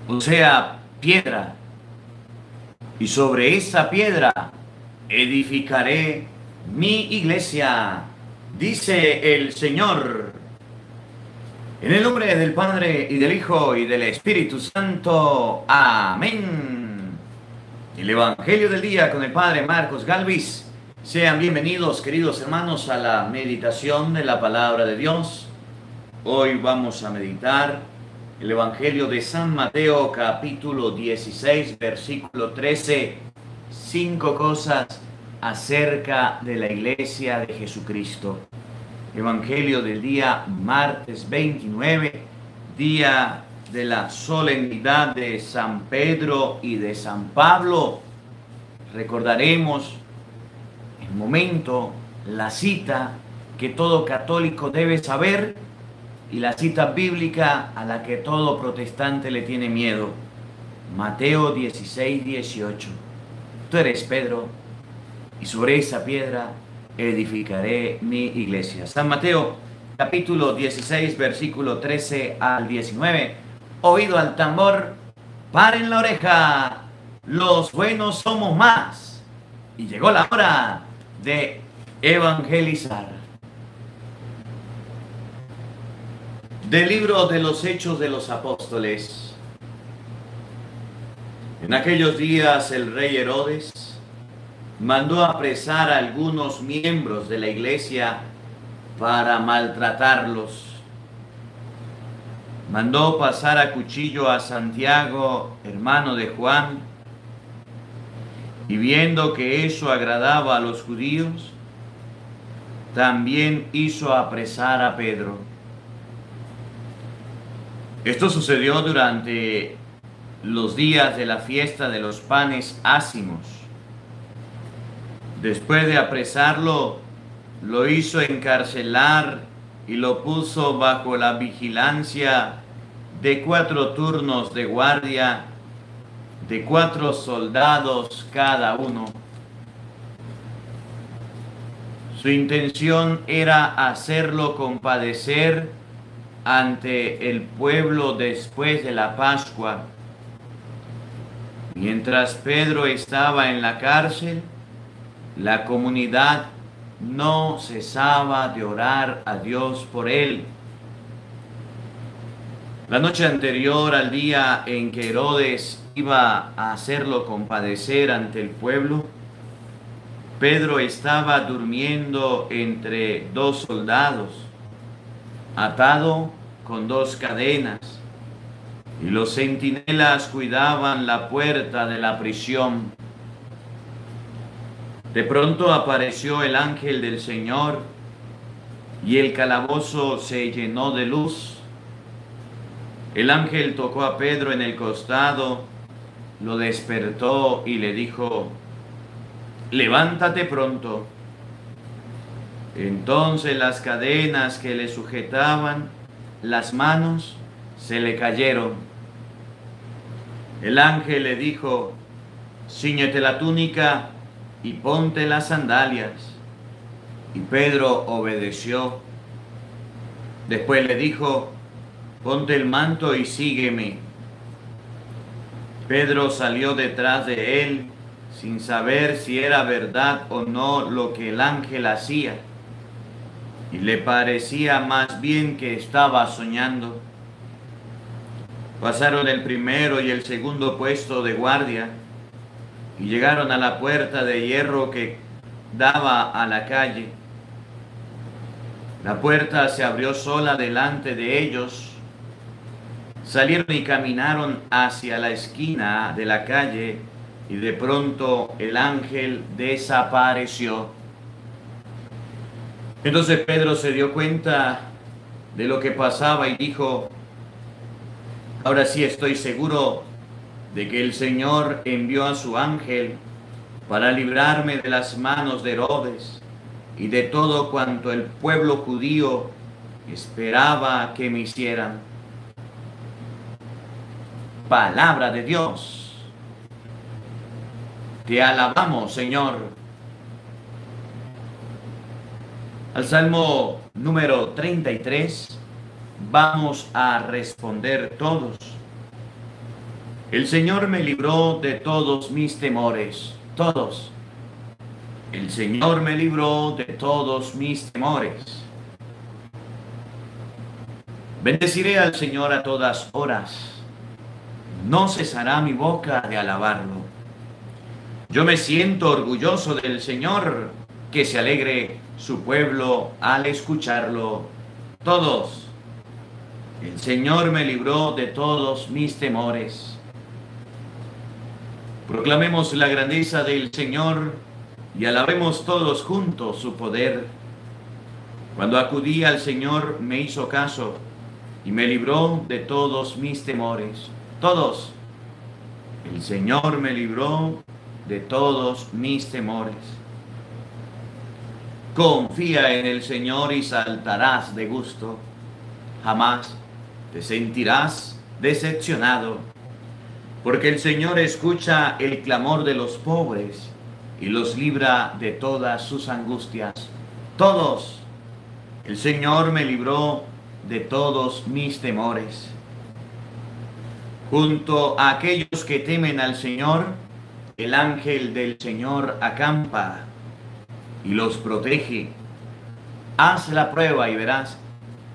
o sea, piedra, y sobre esa piedra edificaré mi iglesia, dice el Señor. En el nombre del Padre, y del Hijo, y del Espíritu Santo. Amén. El Evangelio del día con el Padre Marcos Galvis. Sean bienvenidos, queridos hermanos, a la meditación de la Palabra de Dios. Hoy vamos a meditar el Evangelio de San Mateo, capítulo 16, versículo 13. 5 cosas acerca de la Iglesia de Jesucristo. Evangelio del día martes 29, día de la solemnidad de San Pedro y de San Pablo. Recordaremos el momento, la cita que todo católico debe saber y la cita bíblica a la que todo protestante le tiene miedo. Mateo 16, 18. Tú eres Pedro, y sobre esa piedra edificaré mi iglesia. San Mateo, capítulo 16, versículo 13 al 19. Oído al tambor, paren la oreja, los buenos somos más. Y llegó la hora de evangelizar. Del libro de los Hechos de los Apóstoles. En aquellos días el rey Herodes mandó apresar a algunos miembros de la iglesia para maltratarlos. Mandó pasar a cuchillo a Santiago, hermano de Juan, y viendo que eso agradaba a los judíos, también hizo apresar a Pedro. Esto sucedió durante los días de la fiesta de los panes ácimos. Después de apresarlo, lo hizo encarcelar y lo puso bajo la vigilancia de 4 turnos de guardia, de 4 soldados cada uno. Su intención era hacerlo compadecer ante el pueblo después de la Pascua. Mientras Pedro estaba en la cárcel, la comunidad no cesaba de orar a Dios por él. La noche anterior al día en que Herodes iba a hacerlo compadecer ante el pueblo, Pedro estaba durmiendo entre 2 soldados, atado con 2 cadenas, y los centinelas cuidaban la puerta de la prisión. De pronto apareció el ángel del Señor y el calabozo se llenó de luz. El ángel tocó a Pedro en el costado, lo despertó y le dijo: levántate pronto. Entonces las cadenas que le sujetaban las manos se le cayeron. El ángel le dijo: cíñete la túnica y ponte las sandalias. Y Pedro obedeció. Después le dijo: ponte el manto y sígueme. Pedro salió detrás de él sin saber si era verdad o no lo que el ángel hacía, y le parecía más bien que estaba soñando. Pasaron el primero y el segundo puesto de guardia y llegaron a la puerta de hierro que daba a la calle. La puerta se abrió sola delante de ellos. Salieron y caminaron hacia la esquina de la calle, y de pronto el ángel desapareció. Entonces Pedro se dio cuenta de lo que pasaba y dijo: ahora sí estoy seguro de que el Señor envió a su ángel para librarme de las manos de Herodes y de todo cuanto el pueblo judío esperaba que me hicieran. Palabra de Dios. Te alabamos, Señor. Al Salmo número 33 vamos a responder todos. El Señor me libró de todos mis temores, todos. El Señor me libró de todos mis temores. Bendeciré al Señor a todas horas. No cesará mi boca de alabarlo. Yo me siento orgulloso del Señor, que se alegre su pueblo al escucharlo. Todos. El Señor me libró de todos mis temores. Proclamemos la grandeza del Señor y alabemos todos juntos su poder. Cuando acudí al Señor me hizo caso y me libró de todos mis temores. Todos. El Señor me libró de todos mis temores. Confía en el Señor y saltarás de gusto. Jamás te sentirás decepcionado, porque el Señor escucha el clamor de los pobres y los libra de todas sus angustias. Todos. El Señor me libró de todos mis temores. Junto a aquellos que temen al Señor, el ángel del Señor acampa y los protege. Haz la prueba y verás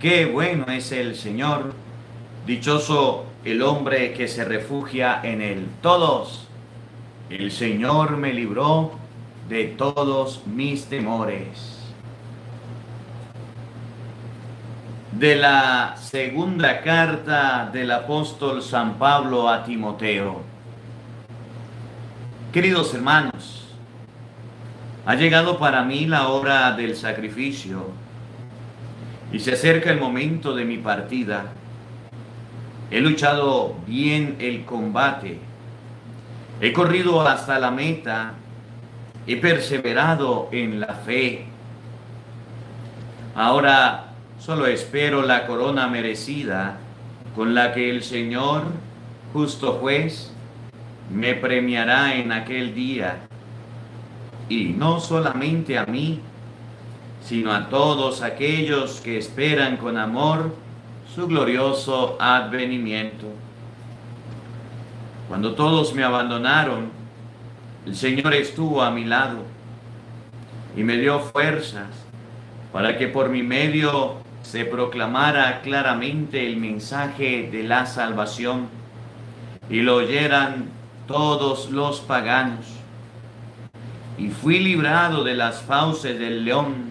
qué bueno es el Señor. Dichoso el hombre que se refugia en él. Todos. El Señor me libró de todos mis temores. De la segunda carta del apóstol San Pablo a Timoteo. Queridos hermanos, ha llegado para mí la hora del sacrificio y se acerca el momento de mi partida. He luchado bien el combate, he corrido hasta la meta, he perseverado en la fe. Ahora solo espero la corona merecida con la que el Señor, justo juez, me premiará en aquel día. Y no solamente a mí, sino a todos aquellos que esperan con amor su glorioso advenimiento. Cuando todos me abandonaron, el Señor estuvo a mi lado y me dio fuerzas para que por mi medio se proclamara claramente el mensaje de la salvación y lo oyeran todos los paganos. Y fui librado de las fauces del león.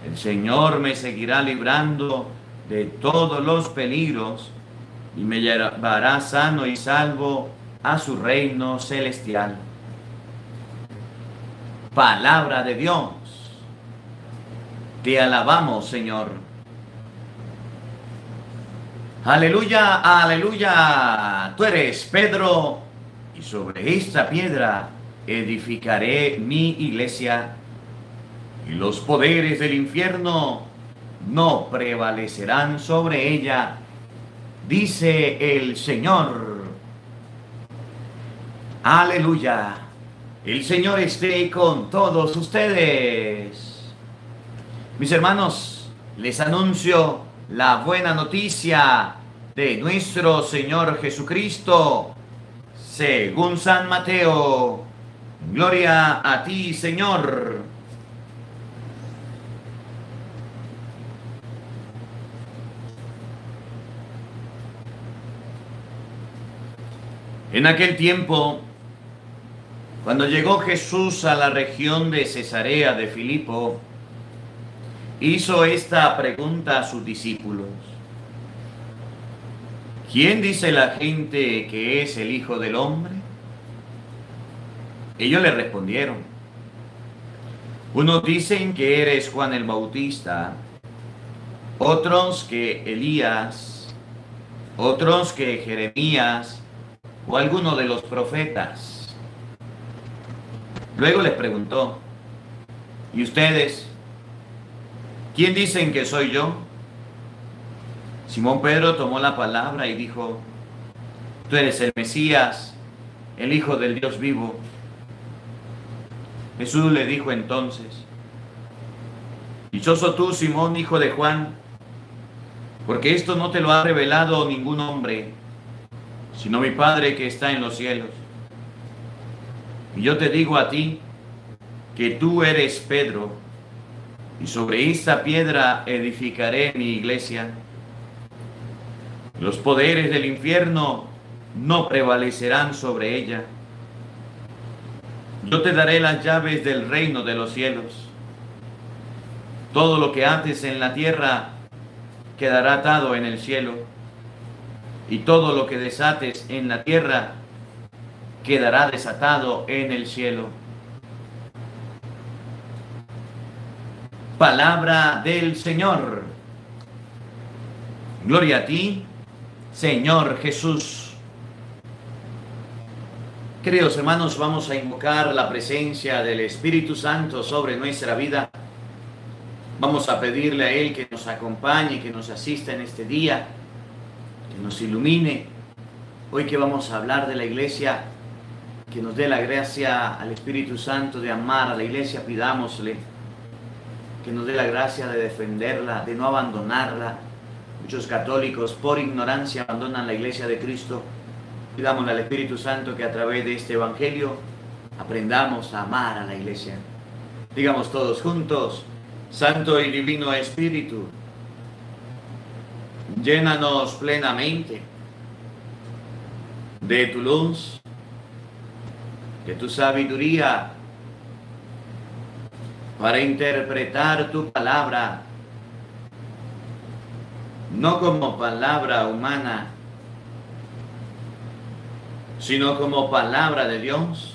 El Señor me seguirá librando de todos los peligros y me llevará sano y salvo a su reino celestial. Palabra de Dios. Te alabamos, Señor. Aleluya, aleluya. Tú eres Pedro, y sobre esta piedra edificaré mi iglesia, y los poderes del infierno no prevalecerán sobre ella, dice el Señor. Aleluya. El Señor esté con todos ustedes. Mis hermanos, les anuncio la buena noticia de nuestro Señor Jesucristo, según San Mateo. Gloria a ti, Señor. En aquel tiempo, cuando llegó Jesús a la región de Cesarea de Filipo, hizo esta pregunta a sus discípulos: ¿quién dice la gente que es el Hijo del Hombre? Ellos le respondieron: unos dicen que eres Juan el Bautista, otros que Elías, otros que Jeremías o alguno de los profetas. Luego les preguntó: ¿y ustedes? ¿Quién dicen que soy yo? Simón Pedro tomó la palabra y dijo: tú eres el Mesías, el Hijo del Dios vivo. Jesús le dijo entonces: dichoso tú, Simón, hijo de Juan, porque esto no te lo ha revelado ningún hombre, sino mi Padre que está en los cielos. Y yo te digo a ti que tú eres Pedro, y sobre esta piedra edificaré mi iglesia. Los poderes del infierno no prevalecerán sobre ella. Yo te daré las llaves del reino de los cielos. Todo lo que ates en la tierra quedará atado en el cielo, y todo lo que desates en la tierra quedará desatado en el cielo. Palabra del Señor. Gloria a ti, Señor Jesús. Queridos hermanos, vamos a invocar la presencia del Espíritu Santo sobre nuestra vida. Vamos a pedirle a Él que nos acompañe, que nos asista en este día, que nos ilumine. Hoy que vamos a hablar de la iglesia, que nos dé la gracia al Espíritu Santo de amar a la iglesia, pidámosle que nos dé la gracia de defenderla, de no abandonarla. Muchos católicos por ignorancia abandonan la iglesia de Cristo. Pidámosle al Espíritu Santo que a través de este Evangelio aprendamos a amar a la iglesia. Digamos todos juntos: Santo y Divino Espíritu, llénanos plenamente de tu luz, de tu sabiduría, para interpretar tu palabra, no como palabra humana, sino como palabra de Dios,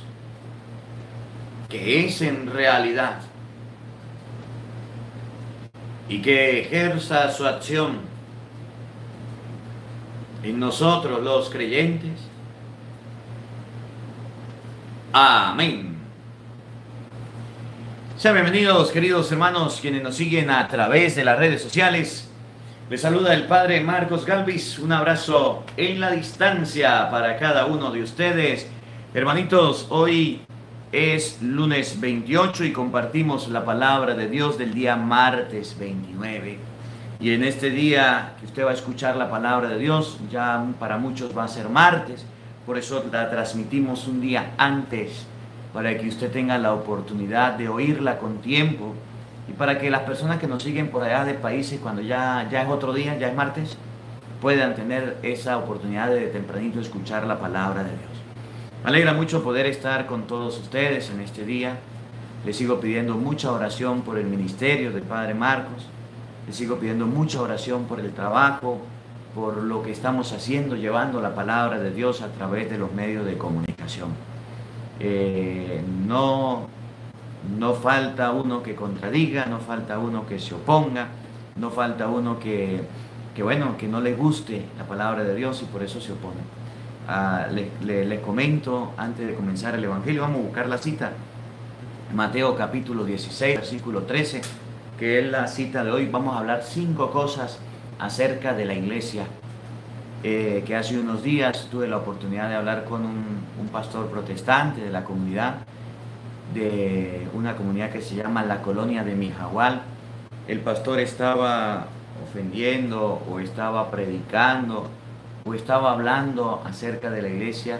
que es en realidad, y que ejerza su acción en nosotros los creyentes. Amén. Sean bienvenidos, queridos hermanos, quienes nos siguen a través de las redes sociales. Les saluda el Padre Marcos Galvis. Un abrazo en la distancia para cada uno de ustedes. Hermanitos, hoy es lunes 28 y compartimos la palabra de Dios del día martes 29. Y en este día que usted va a escuchar la palabra de Dios, ya para muchos va a ser martes. Por eso la transmitimos un día antes, para que usted tenga la oportunidad de oírla con tiempo, y para que las personas que nos siguen por allá de países, cuando ya es otro día, ya es martes, puedan tener esa oportunidad de tempranito escuchar la palabra de Dios. Me alegra mucho poder estar con todos ustedes en este día. Les sigo pidiendo mucha oración por el ministerio del Padre Marcos. Les sigo pidiendo mucha oración por el trabajo, por lo que estamos haciendo, llevando la palabra de Dios a través de los medios de comunicación. No falta uno que contradiga, no falta uno que se oponga, no falta uno que no le guste la palabra de Dios y por eso se opone. Les comento antes de comenzar el Evangelio, vamos a buscar la cita, Mateo capítulo 16, versículo 13, que es la cita de hoy. Vamos a hablar 5 cosas acerca de la iglesia. Que hace unos días tuve la oportunidad de hablar con un pastor protestante de la comunidad, de una comunidad que se llama la Colonia de Mijahual. El pastor estaba ofendiendo o estaba predicando o estaba hablando acerca de la iglesia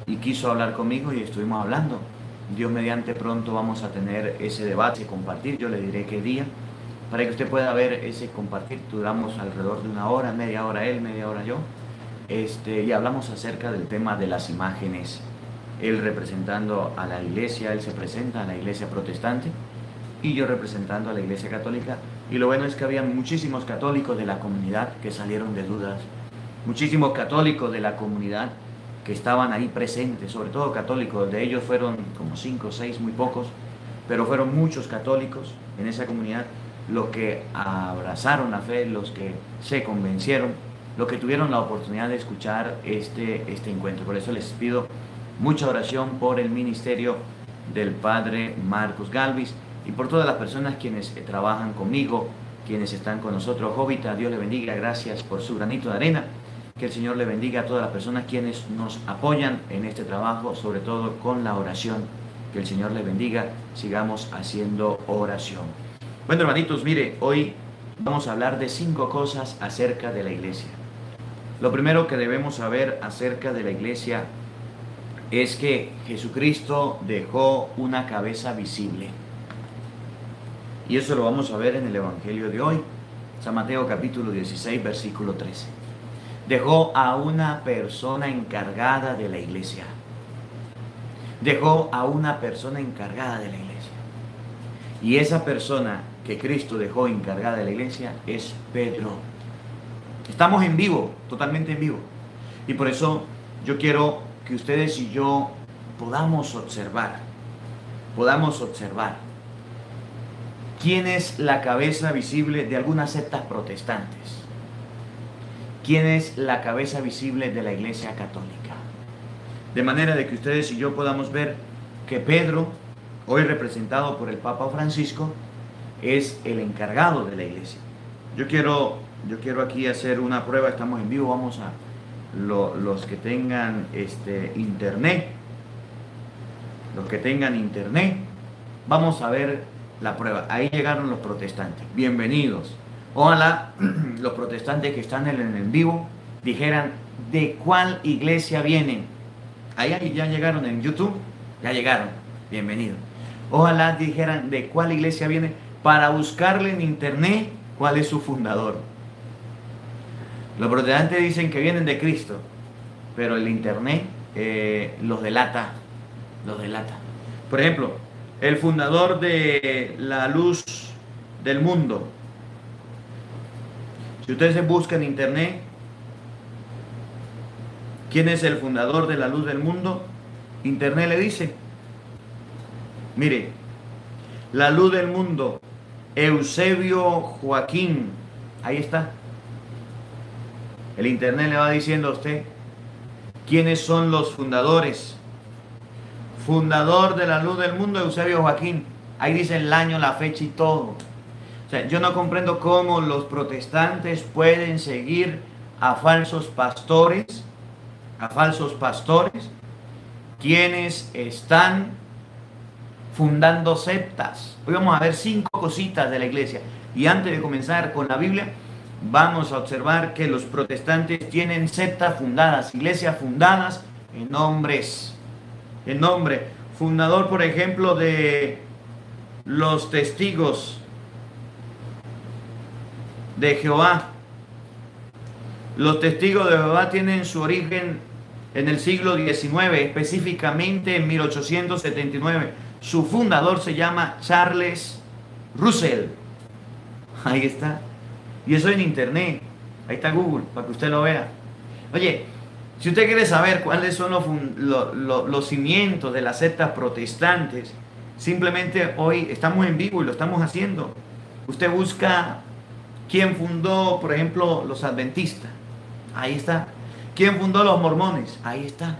y quiso hablar conmigo y estuvimos hablando. Dios mediante pronto vamos a tener ese debate, compartir, yo le diré qué día, para que usted pueda ver ese compartir. Duramos alrededor de 1 hora, media hora él, media hora yo, y hablamos acerca del tema de las imágenes. Él representando a la iglesia, él se presenta a la iglesia protestante y yo representando a la iglesia católica. Y lo bueno es que había muchísimos católicos de la comunidad que salieron de dudas, muchísimos católicos de la comunidad que estaban ahí presentes, sobre todo católicos. De ellos fueron como 5 o 6, muy pocos, pero fueron muchos católicos en esa comunidad los que abrazaron la fe, los que se convencieron, los que tuvieron la oportunidad de escuchar este encuentro. Por eso les pido mucha oración por el ministerio del Padre Marcos Galvis y por todas las personas quienes trabajan conmigo, quienes están con nosotros. Jovita, Dios le bendiga, gracias por su granito de arena. Que el Señor le bendiga a todas las personas quienes nos apoyan en este trabajo, sobre todo con la oración. Que el Señor le bendiga, sigamos haciendo oración. Bueno, hermanitos, mire, hoy vamos a hablar de 5 cosas acerca de la iglesia. Lo primero que debemos saber acerca de la iglesia es que Jesucristo dejó una cabeza visible. Y eso lo vamos a ver en el Evangelio de hoy. San Mateo capítulo 16, versículo 13. Dejó a una persona encargada de la iglesia. Dejó a una persona encargada de la iglesia. Y esa persona que Cristo dejó encargada de la iglesia es Pedro. Estamos en vivo, totalmente en vivo. Y por eso yo quiero que ustedes y yo podamos observar quién es la cabeza visible de algunas sectas protestantes. ¿Quién es la cabeza visible de la Iglesia Católica? De manera de que ustedes y yo podamos ver que Pedro, hoy representado por el Papa Francisco, es el encargado de la Iglesia. Yo quiero aquí hacer una prueba, estamos en vivo, vamos a los que tengan internet, vamos a ver la prueba. Ahí llegaron los protestantes, bienvenidos. Ojalá los protestantes que están en el vivo dijeran de cuál iglesia vienen. Ahí ya llegaron en YouTube, ya llegaron, bienvenidos. Ojalá dijeran de cuál iglesia vienen para buscarle en internet cuál es su fundador. Los protestantes dicen que vienen de Cristo, pero el internet los delata. Por ejemplo, el fundador de la luz del mundo. Si ustedes buscan en internet, ¿quién es el fundador de la luz del mundo? Internet le dice, mire, la luz del mundo, Eusebio Joaquín, ahí está. El internet le va diciendo a usted quiénes son los fundadores. Fundador de la luz del mundo, Eusebio Joaquín. Ahí dice el año, la fecha y todo. O sea, yo no comprendo cómo los protestantes pueden seguir a falsos pastores, quienes están fundando sectas. Hoy vamos a ver 5 cositas de la iglesia. Y antes de comenzar con la Biblia, vamos a observar que los protestantes tienen sectas fundadas, iglesias fundadas en nombres. En nombre, fundador, por ejemplo, de los testigos de Jehová. Los testigos de Jehová tienen su origen en el siglo XIX, específicamente en 1879. Su fundador se llama Charles Russell. Ahí está. Y eso en internet. Ahí está Google, para que usted lo vea. Oye, si usted quiere saber cuáles son los cimientos de las sectas protestantes, simplemente hoy estamos en vivo y lo estamos haciendo. Usted busca quién fundó, por ejemplo, los adventistas. Ahí está. ¿Quién fundó los mormones? Ahí está.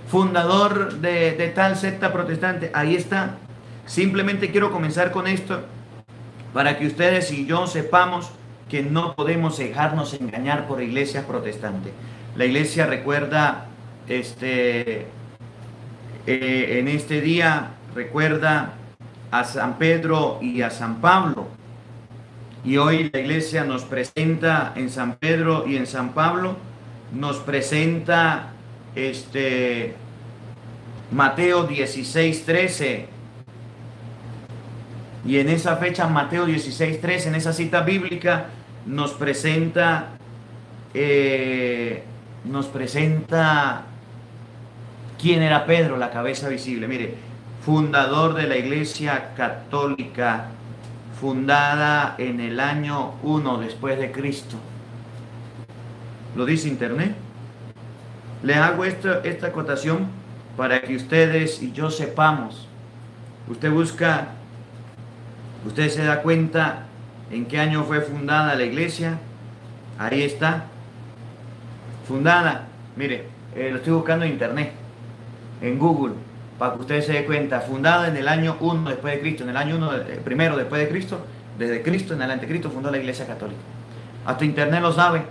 Fundador de tal secta protestante. Ahí está. Simplemente quiero comenzar con esto para que ustedes y yo sepamos que no podemos dejarnos engañar por iglesias protestantes. La iglesia recuerda, en este día, recuerda a San Pedro y a San Pablo. Y hoy la iglesia nos presenta en San Pedro y en San Pablo, nos presenta Mateo 16:13. Y en esa fecha, Mateo 16:13, en esa cita bíblica, nos presenta quién era Pedro, la cabeza visible. Mire, fundador de la Iglesia Católica, fundada en el año 1 después de Cristo. ¿Lo dice internet? Le hago esta acotación para que ustedes y yo sepamos. Usted busca, usted se da cuenta en qué año fue fundada la iglesia. Ahí está. Fundada, mire, lo estoy buscando en internet, en Google, para que ustedes se den cuenta. Fundada en el año 1 después de Cristo, en el año 1 primero después de Cristo, desde Cristo en adelante, Cristo fundó la iglesia católica. Hasta internet lo sabe.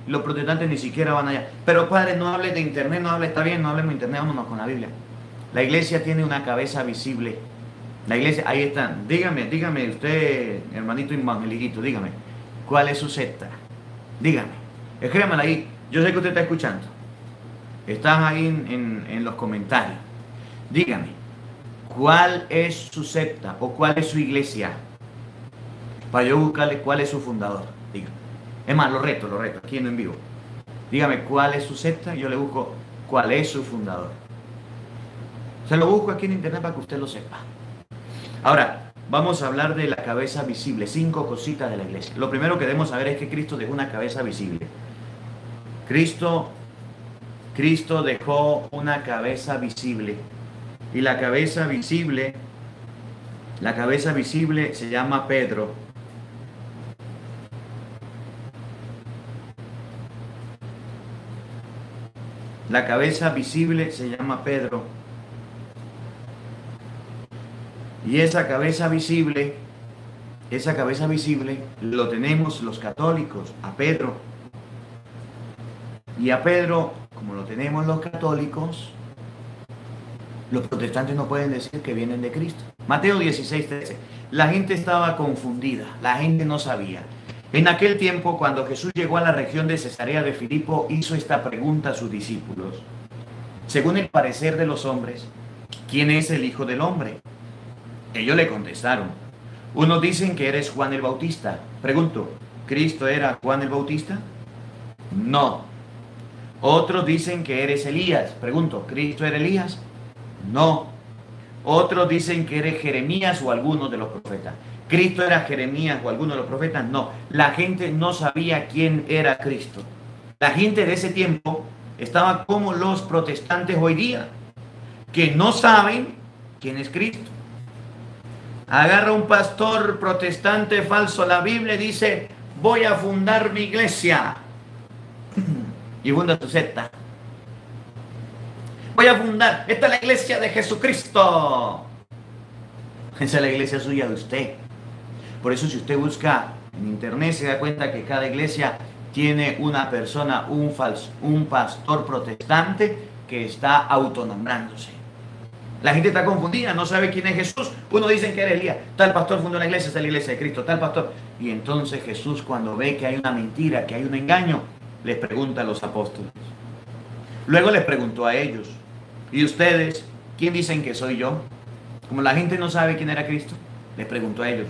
Los protestantes ni siquiera van allá. Pero padre, no hable de internet, no hable, está bien, no hablemos de internet, vámonos con la Biblia. La iglesia tiene una cabeza visible. La iglesia, ahí están. Dígame usted, hermanito evangelito, dígame, ¿cuál es su secta? Dígame, escríbamela ahí. Yo sé que usted está escuchando. Están ahí en los comentarios. Dígame, ¿cuál es su secta o cuál es su iglesia? Para yo buscarle cuál es su fundador. Dígame. Es más, lo reto, aquí en vivo. Dígame cuál es su secta, yo le busco cuál es su fundador. Se lo busco aquí en internet para que usted lo sepa. Ahora, vamos a hablar de la cabeza visible, 5 cositas de la iglesia. Lo primero que debemos saber es que Cristo dejó una cabeza visible. Cristo dejó una cabeza visible. Y la cabeza visible se llama Pedro. La cabeza visible se llama Pedro. Y esa cabeza visible lo tenemos los católicos, a Pedro. Y a Pedro, como lo tenemos los católicos, los protestantes no pueden decir que vienen de Cristo. Mateo 16:13. La gente estaba confundida, la gente no sabía. En aquel tiempo, cuando Jesús llegó a la región de Cesarea de Filipo, hizo esta pregunta a sus discípulos. Según el parecer de los hombres, ¿quién es el Hijo del Hombre? Ellos le contestaron. Unos dicen que eres Juan el Bautista. Pregunto, ¿Cristo era Juan el Bautista? No. Otros dicen que eres Elías. Pregunto, ¿Cristo era Elías? No. Otros dicen que eres Jeremías o alguno de los profetas. ¿Cristo era Jeremías o alguno de los profetas? No. La gente no sabía quién era Cristo. La gente de ese tiempo estaba como los protestantes hoy día, que no saben quién es Cristo. Agarra un pastor protestante falso la Biblia y dice, voy a fundar mi iglesia. Y funda su secta. Voy a fundar, esta es la iglesia de Jesucristo. Esa es la iglesia suya de usted. Por eso si usted busca en internet se da cuenta que cada iglesia tiene una persona, un pastor protestante que está autonombrándose. La gente está confundida, no sabe quién es Jesús. Uno dice que era Elías, tal pastor fundó la iglesia, esta es la iglesia de Cristo, tal pastor. Y entonces Jesús, cuando ve que hay una mentira, que hay un engaño, les pregunta a los apóstoles. Luego les preguntó a ellos, ¿y ustedes quién dicen que soy yo? Como la gente no sabe quién era Cristo, les preguntó a ellos.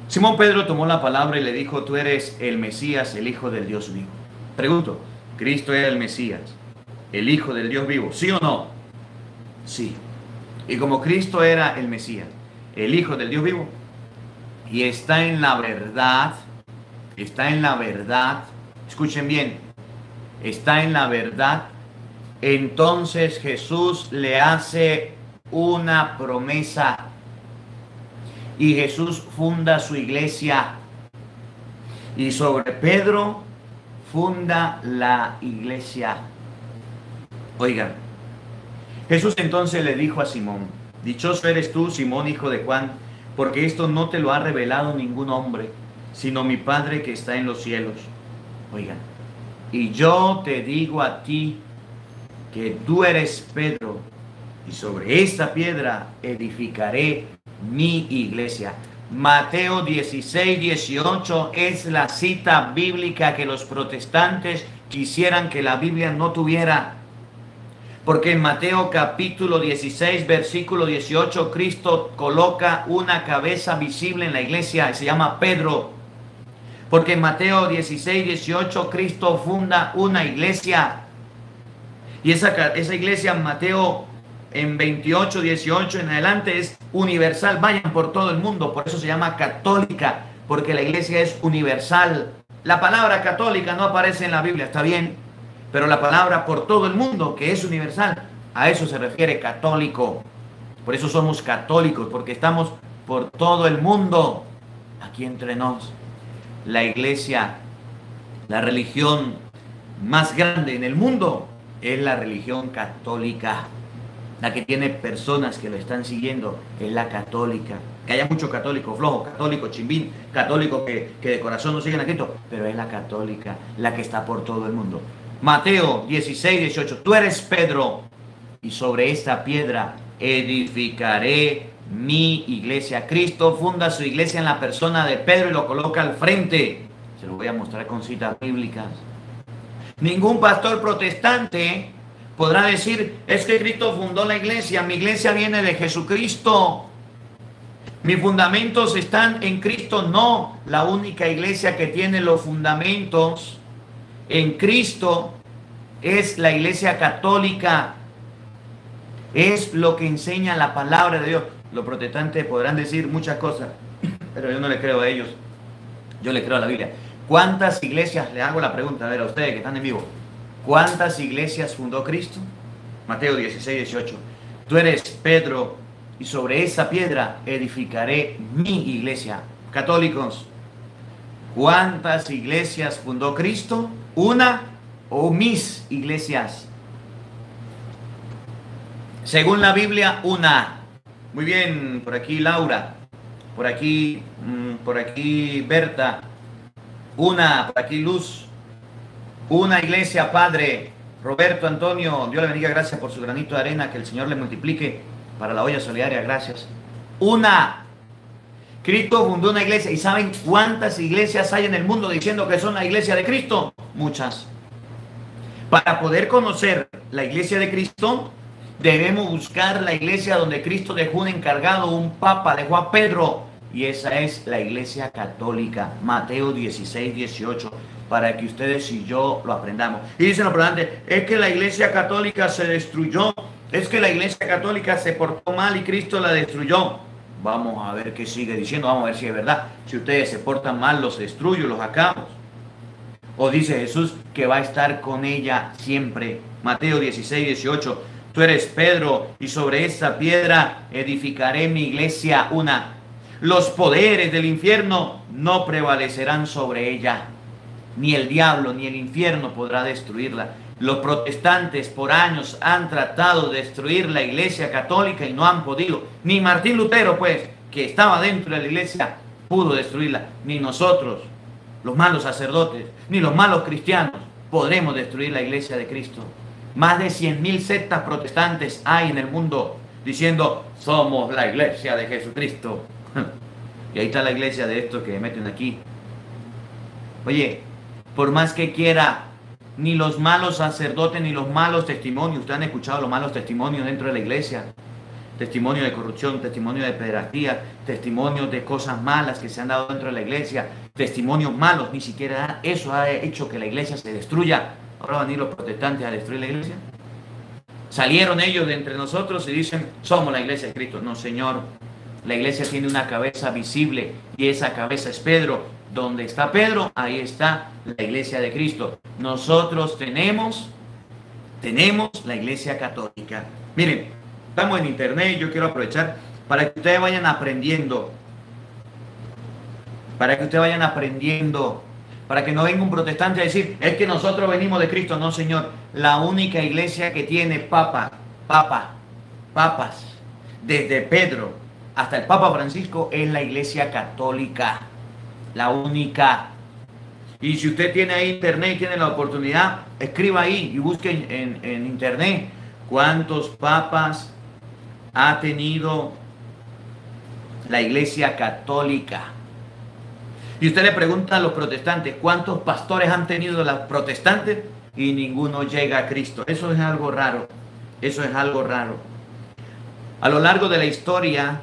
Simón Pedro tomó la palabra y le dijo, tú eres el Mesías, el Hijo del Dios vivo. Pregunto, ¿Cristo era el Mesías, el Hijo del Dios vivo? ¿Sí o no? Sí. Y como Cristo era el Mesías, el Hijo del Dios vivo, y está en la verdad, escuchen bien, está en la verdad, entonces Jesús le hace una promesa y Jesús funda su iglesia y sobre Pedro funda la iglesia. Oigan, Jesús entonces le dijo a Simón, dichoso eres tú, Simón, hijo de Juan, porque esto no te lo ha revelado ningún hombre, sino mi Padre que está en los cielos. Oigan, y yo te digo a ti que tú eres Pedro, y sobre esta piedra edificaré mi iglesia. Mateo 16:18 es la cita bíblica que los protestantes quisieran que la Biblia no tuviera. Porque en Mateo capítulo 16, versículo 18, Cristo coloca una cabeza visible en la iglesia y se llama Pedro. Porque en Mateo 16, 18, Cristo funda una iglesia. Y esa iglesia en Mateo en 28, 18 en adelante es universal. Vayan por todo el mundo. Por eso se llama católica. Porque la iglesia es universal. La palabra católica no aparece en la Biblia, está bien. Pero la palabra por todo el mundo, que es universal, a eso se refiere católico. Por eso somos católicos, porque estamos por todo el mundo. Aquí entre nos, la iglesia, la religión más grande en el mundo es la religión católica. La que tiene personas que lo están siguiendo es la católica. Que haya mucho católico flojo, católico chimbín, católico que de corazón no siguen a Cristo, pero es la católica, la que está por todo el mundo. Mateo 16, 18, tú eres Pedro, y sobre esta piedra edificaré mi iglesia. Cristo funda su iglesia en la persona de Pedro y lo coloca al frente. Se lo voy a mostrar con citas bíblicas. Ningún pastor protestante podrá decir, es que Cristo fundó la iglesia, mi iglesia viene de Jesucristo, mis fundamentos están en Cristo. No, la única iglesia que tiene los fundamentos en Cristo es la iglesia católica. Es lo que enseña la palabra de Dios. Los protestantes podrán decir muchas cosas, pero yo no le creo a ellos. Yo le creo a la Biblia. ¿Cuántas iglesias, le hago la pregunta, a ver, a ustedes que están en vivo, cuántas iglesias fundó Cristo? Mateo 16, 18. Tú eres Pedro, y sobre esa piedra edificaré mi iglesia. Católicos, ¿cuántas iglesias fundó Cristo? ¿Una o mis iglesias? Según la Biblia, una. Muy bien, por aquí Laura, por aquí Berta, una, por aquí Luz, una iglesia, Padre. Roberto Antonio, Dios le bendiga, gracias por su granito de arena, que el Señor le multiplique para la olla solidaria, gracias. Una. Cristo fundó una iglesia. ¿Y saben cuántas iglesias hay en el mundo diciendo que son la iglesia de Cristo? Muchas. Para poder conocer la iglesia de Cristo, debemos buscar la iglesia donde Cristo dejó un encargado, un papa, dejó a Pedro. Y esa es la iglesia católica. Mateo 16, 18. Para que ustedes y yo lo aprendamos. Y dicen los protestantes, es que la iglesia católica se destruyó. Es que la iglesia católica se portó mal y Cristo la destruyó. Vamos a ver qué sigue diciendo. Vamos a ver si es verdad. Si ustedes se portan mal, los destruyo, los acabo. O dice Jesús que va a estar con ella siempre. Mateo 16, 18. Tú eres Pedro y sobre esa piedra edificaré mi iglesia, una. Los poderes del infierno no prevalecerán sobre ella. Ni el diablo ni el infierno podrá destruirla. Los protestantes por años han tratado de destruir la iglesia católica y no han podido. Ni Martín Lutero, pues, que estaba dentro de la iglesia, pudo destruirla. Ni nosotros, los malos sacerdotes, ni los malos cristianos, podremos destruir la iglesia de Cristo. Más de 100.000 sectas protestantes hay en el mundo diciendo, somos la iglesia de Jesucristo. Y ahí está la iglesia de estos que meten aquí. Oye, por más que quiera, ni los malos sacerdotes, ni los malos testimonios, ustedes han escuchado los malos testimonios dentro de la iglesia, testimonio de corrupción, testimonio de pederastía, testimonios de cosas malas que se han dado dentro de la iglesia, testimonios malos, ni siquiera eso ha hecho que la iglesia se destruya. Ahora van a ir los protestantes a destruir la iglesia. Salieron ellos de entre nosotros y dicen, somos la iglesia de Cristo. No, Señor, la iglesia tiene una cabeza visible y esa cabeza es Pedro. Donde está Pedro, ahí está la iglesia de Cristo. Nosotros tenemos la iglesia católica. Miren, estamos en internet y yo quiero aprovechar para que ustedes vayan aprendiendo. Para que no venga un protestante a decir, es que nosotros venimos de Cristo. No, Señor, la única iglesia que tiene papas, desde Pedro hasta el Papa Francisco es la iglesia católica. La única. Y si usted tiene ahí internet y tiene la oportunidad, escriba ahí y busque en internet cuántos papas ha tenido la iglesia católica. Y usted le pregunta a los protestantes, ¿cuántos pastores han tenido los protestantes? Y ninguno llega a Cristo. Eso es algo raro. Eso es algo raro. A lo largo de la historia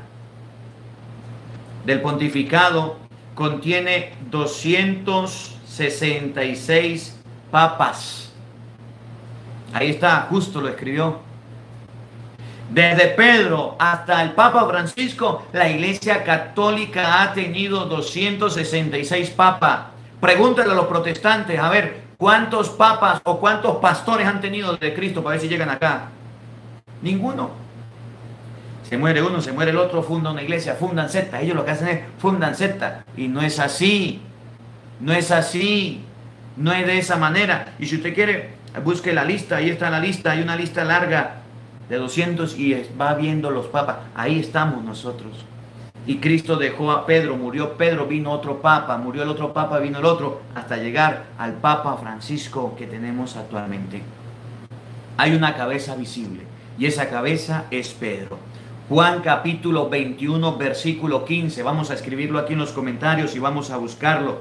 del pontificado, contiene 266 papas. Ahí está, justo lo escribió. Desde Pedro hasta el Papa Francisco, la Iglesia Católica ha tenido 266 papas. Pregúntale a los protestantes, a ver, ¿cuántos papas o cuántos pastores han tenido de Cristo para ver si llegan acá? Ninguno. Se muere uno, se muere el otro, funda una iglesia, fundan sectas. Ellos lo que hacen es fundan sectas. Y no es así. No es así. No es de esa manera. Y si usted quiere, busque la lista. Ahí está la lista. Hay una lista larga de 200 y va viendo los papas. Ahí estamos nosotros. Y Cristo dejó a Pedro, murió Pedro, vino otro papa, murió el otro papa, vino el otro, hasta llegar al Papa Francisco que tenemos actualmente. Hay una cabeza visible y esa cabeza es Pedro. Juan capítulo 21, versículo 15. Vamos a escribirlo aquí en los comentarios y vamos a buscarlo.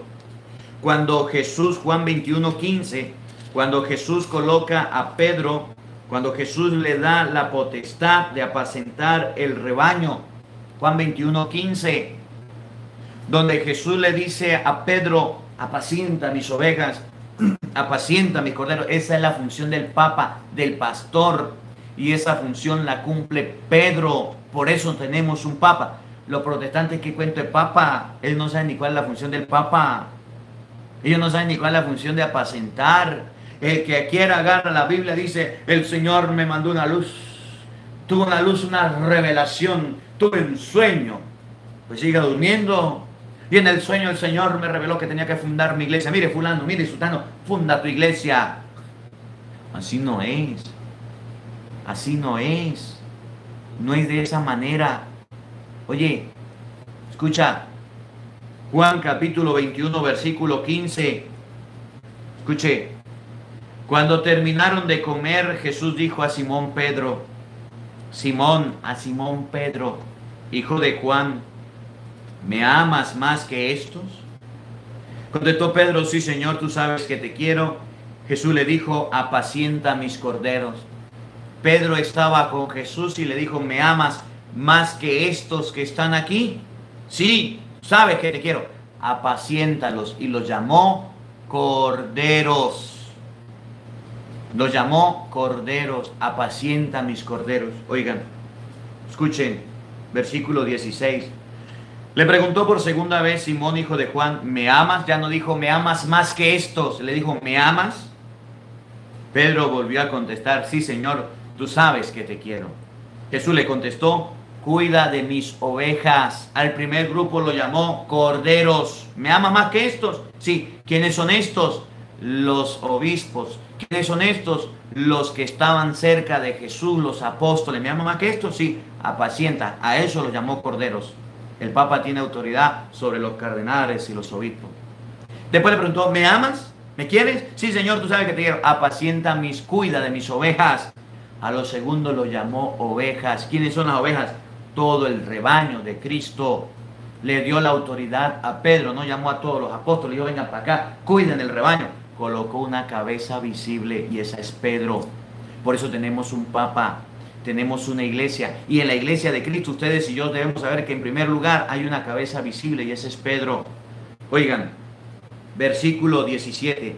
Cuando Jesús, Juan 21, 15, Cuando Jesús coloca a Pedro, cuando Jesús le da la potestad de apacentar el rebaño, Juan 21:15, donde Jesús le dice a Pedro, apacienta mis ovejas, apacienta mis corderos. Esa es la función del Papa, del pastor, y esa función la cumple Pedro. Por eso tenemos un Papa. Los protestantes que cuento de Papa, ellos no saben ni cuál es la función del Papa. Ellos no saben ni cuál es la función de apacentar. El que quiera agarra la Biblia, dice, el Señor me mandó una luz. Tuve una luz, una revelación. Tuve un sueño. Pues siga durmiendo. Y en el sueño el Señor me reveló que tenía que fundar mi iglesia. Mire fulano, mire sultano, funda tu iglesia. Así no es. Así no es. No es de esa manera. Oye, escucha. Juan capítulo 21, versículo 15. Escuche. Cuando terminaron de comer, Jesús dijo a Simón Pedro, a Simón Pedro, hijo de Juan, ¿me amas más que estos? Contestó Pedro, sí, Señor, tú sabes que te quiero. Jesús le dijo, apacienta mis corderos. Pedro estaba con Jesús y le dijo, ¿me amas más que estos que están aquí? Sí, sabes que te quiero. Apaciéntalos. Y los llamó corderos. Los llamó corderos. Apacienta mis corderos. Oigan, escuchen, versículo 16. Le preguntó por segunda vez Simón, hijo de Juan, ¿me amas? Ya no dijo, ¿me amas más que estos? Le dijo, ¿me amas? Pedro volvió a contestar, sí, Señor, tú sabes que te quiero. Jesús le contestó, cuida de mis ovejas. Al primer grupo lo llamó corderos. ¿Me amas más que estos? Sí. ¿Quiénes son estos? Los obispos. ¿Quiénes son estos? Los que estaban cerca de Jesús, los apóstoles. ¿Me amas más que estos? Sí. Apacienta. A eso los llamó corderos. El Papa tiene autoridad sobre los cardenales y los obispos. Después le preguntó, ¿me amas? ¿Me quieres? Sí, Señor, tú sabes que te quiero. Apacienta cuida de mis ovejas. A los segundos lo llamó ovejas. ¿Quiénes son las ovejas? Todo el rebaño de Cristo. Le dio la autoridad a Pedro, no llamó a todos los apóstoles, dijo, vengan para acá, cuiden el rebaño. Colocó una cabeza visible y esa es Pedro. Por eso tenemos un Papa, tenemos una iglesia. Y en la iglesia de Cristo, ustedes y yo debemos saber que en primer lugar hay una cabeza visible y ese es Pedro. Oigan, versículo 17.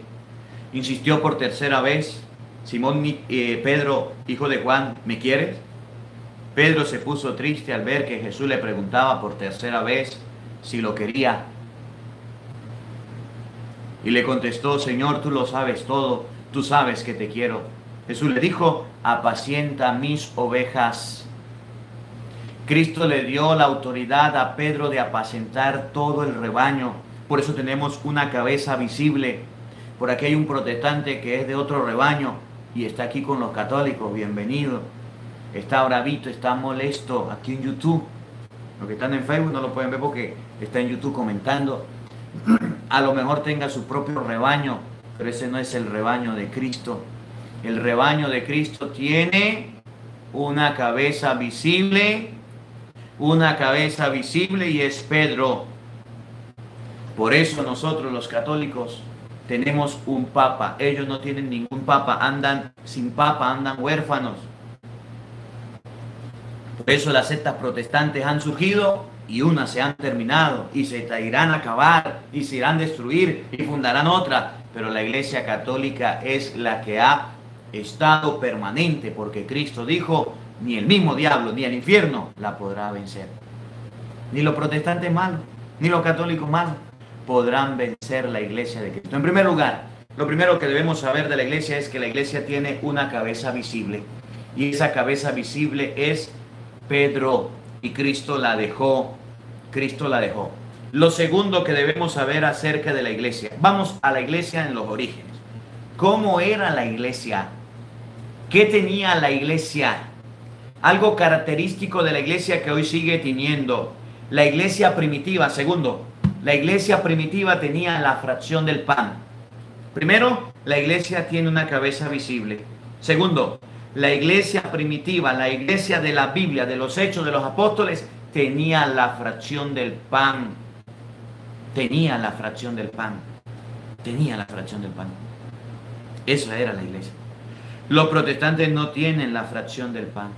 Insistió por tercera vez, Simón, Pedro, hijo de Juan, ¿me quieres? Pedro se puso triste al ver que Jesús le preguntaba por tercera vez si lo quería. Y le contestó, Señor, tú lo sabes todo, tú sabes que te quiero. Jesús le dijo, apacienta mis ovejas. Cristo le dio la autoridad a Pedro de apacentar todo el rebaño. Por eso tenemos una cabeza visible. Por aquí hay un protestante que es de otro rebaño y está aquí con los católicos, bienvenido. Está bravito, está molesto aquí en YouTube. Los que están en Facebook no lo pueden ver porque está en YouTube comentando. A lo mejor tenga su propio rebaño, pero ese no es el rebaño de Cristo. El rebaño de Cristo tiene una cabeza visible y es Pedro. Por eso nosotros los católicos tenemos un Papa. Ellos no tienen ningún Papa, andan sin Papa, andan huérfanos. Por eso las sectas protestantes han surgido y unas se han terminado y se irán a acabar y se irán a destruir y fundarán otra. Pero la Iglesia Católica es la que ha estado permanente porque Cristo dijo, ni el mismo diablo ni el infierno la podrá vencer. Ni los protestantes malos, ni los católicos malos podrán vencer la Iglesia de Cristo. En primer lugar, lo primero que debemos saber de la Iglesia es que la Iglesia tiene una cabeza visible. Y esa cabeza visible es Pedro, y Cristo la dejó. Cristo la dejó. Lo segundo que debemos saber acerca de la iglesia. Vamos a la iglesia en los orígenes. ¿Cómo era la iglesia? ¿Qué tenía la iglesia? Algo característico de la iglesia que hoy sigue teniendo. La iglesia primitiva, segundo, la iglesia primitiva tenía la fracción del pan. Primero, la iglesia tiene una cabeza visible. Segundo, la iglesia primitiva, la iglesia de la Biblia, de los Hechos de los Apóstoles, tenía la fracción del pan. Tenía la fracción del pan. Tenía la fracción del pan. Esa era la iglesia. Los protestantes no tienen la fracción del pan.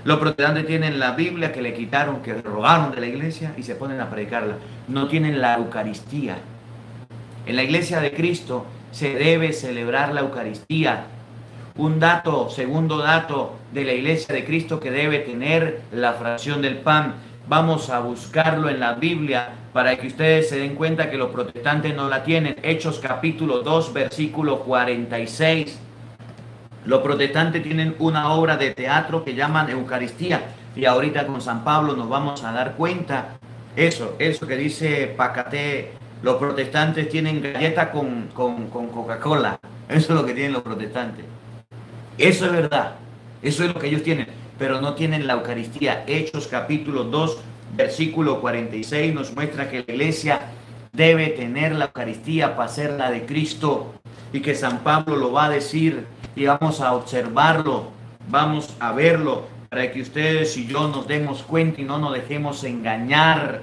Los protestantes tienen la Biblia que le quitaron, que robaron de la iglesia y se ponen a predicarla. No tienen la Eucaristía. En la iglesia de Cristo se debe celebrar la Eucaristía. Un dato, segundo dato de la iglesia de Cristo que debe tener la fracción del pan. Vamos a buscarlo en la Biblia para que ustedes se den cuenta que los protestantes no la tienen. Hechos capítulo 2, versículo 46. Los protestantes tienen una obra de teatro que llaman Eucaristía. Y ahorita con San Pablo nos vamos a dar cuenta. Eso que dice Pacate, los protestantes tienen galleta con Coca-Cola. Eso es lo que tienen los protestantes. Eso es verdad. Eso es lo que ellos tienen. Pero no tienen la Eucaristía. Hechos capítulo 2, versículo 46 nos muestra que la iglesia debe tener la Eucaristía para ser la de Cristo. Y que San Pablo lo va a decir. Y vamos a observarlo. Vamos a verlo. Para que ustedes y yo nos demos cuenta y no nos dejemos engañar.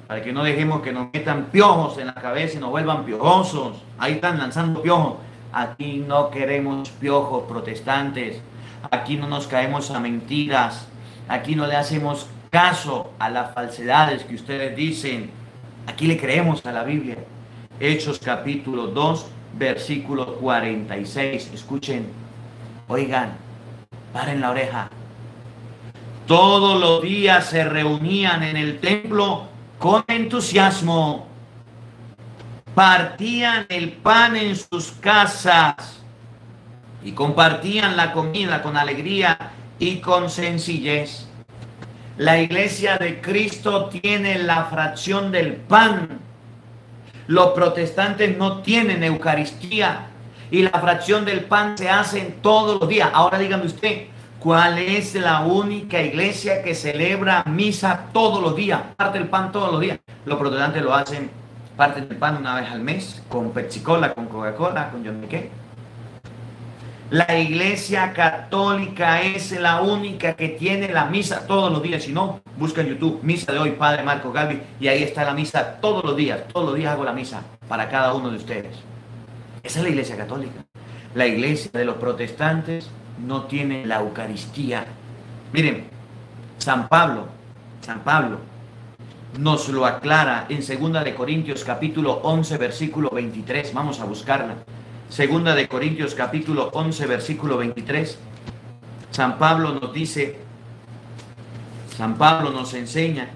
Para que no dejemos que nos metan piojos en la cabeza y nos vuelvan piojosos. Ahí están lanzando piojos. Aquí no queremos piojos protestantes. Aquí no nos caemos a mentiras. Aquí no le hacemos caso a las falsedades que ustedes dicen. Aquí le creemos a la Biblia. Hechos capítulo 2, versículo 46. Escuchen, oigan, paren la oreja. Todos los días se reunían en el templo con entusiasmo. Partían el pan en sus casas y compartían la comida con alegría y con sencillez. La iglesia de Cristo tiene la fracción del pan. Los protestantes no tienen Eucaristía y la fracción del pan se hace todos los días. Ahora dígame usted, ¿cuál es la única iglesia que celebra misa todos los días? Parte el pan todos los días. Los protestantes lo hacen, parten el pan una vez al mes, con Pepsi-Cola, con Coca-Cola, con yo no sé qué. La iglesia católica es la única que tiene la misa todos los días. Si no, busca en YouTube, misa de hoy, Padre Marco Galvi, y ahí está la misa todos los días hago la misa para cada uno de ustedes. Esa es la iglesia católica. La iglesia de los protestantes no tiene la Eucaristía. Miren, San Pablo nos lo aclara en 2 de Corintios capítulo 11 versículo 23. Vamos a buscarla. 2 de Corintios capítulo 11 versículo 23. San Pablo nos dice, San Pablo nos enseña,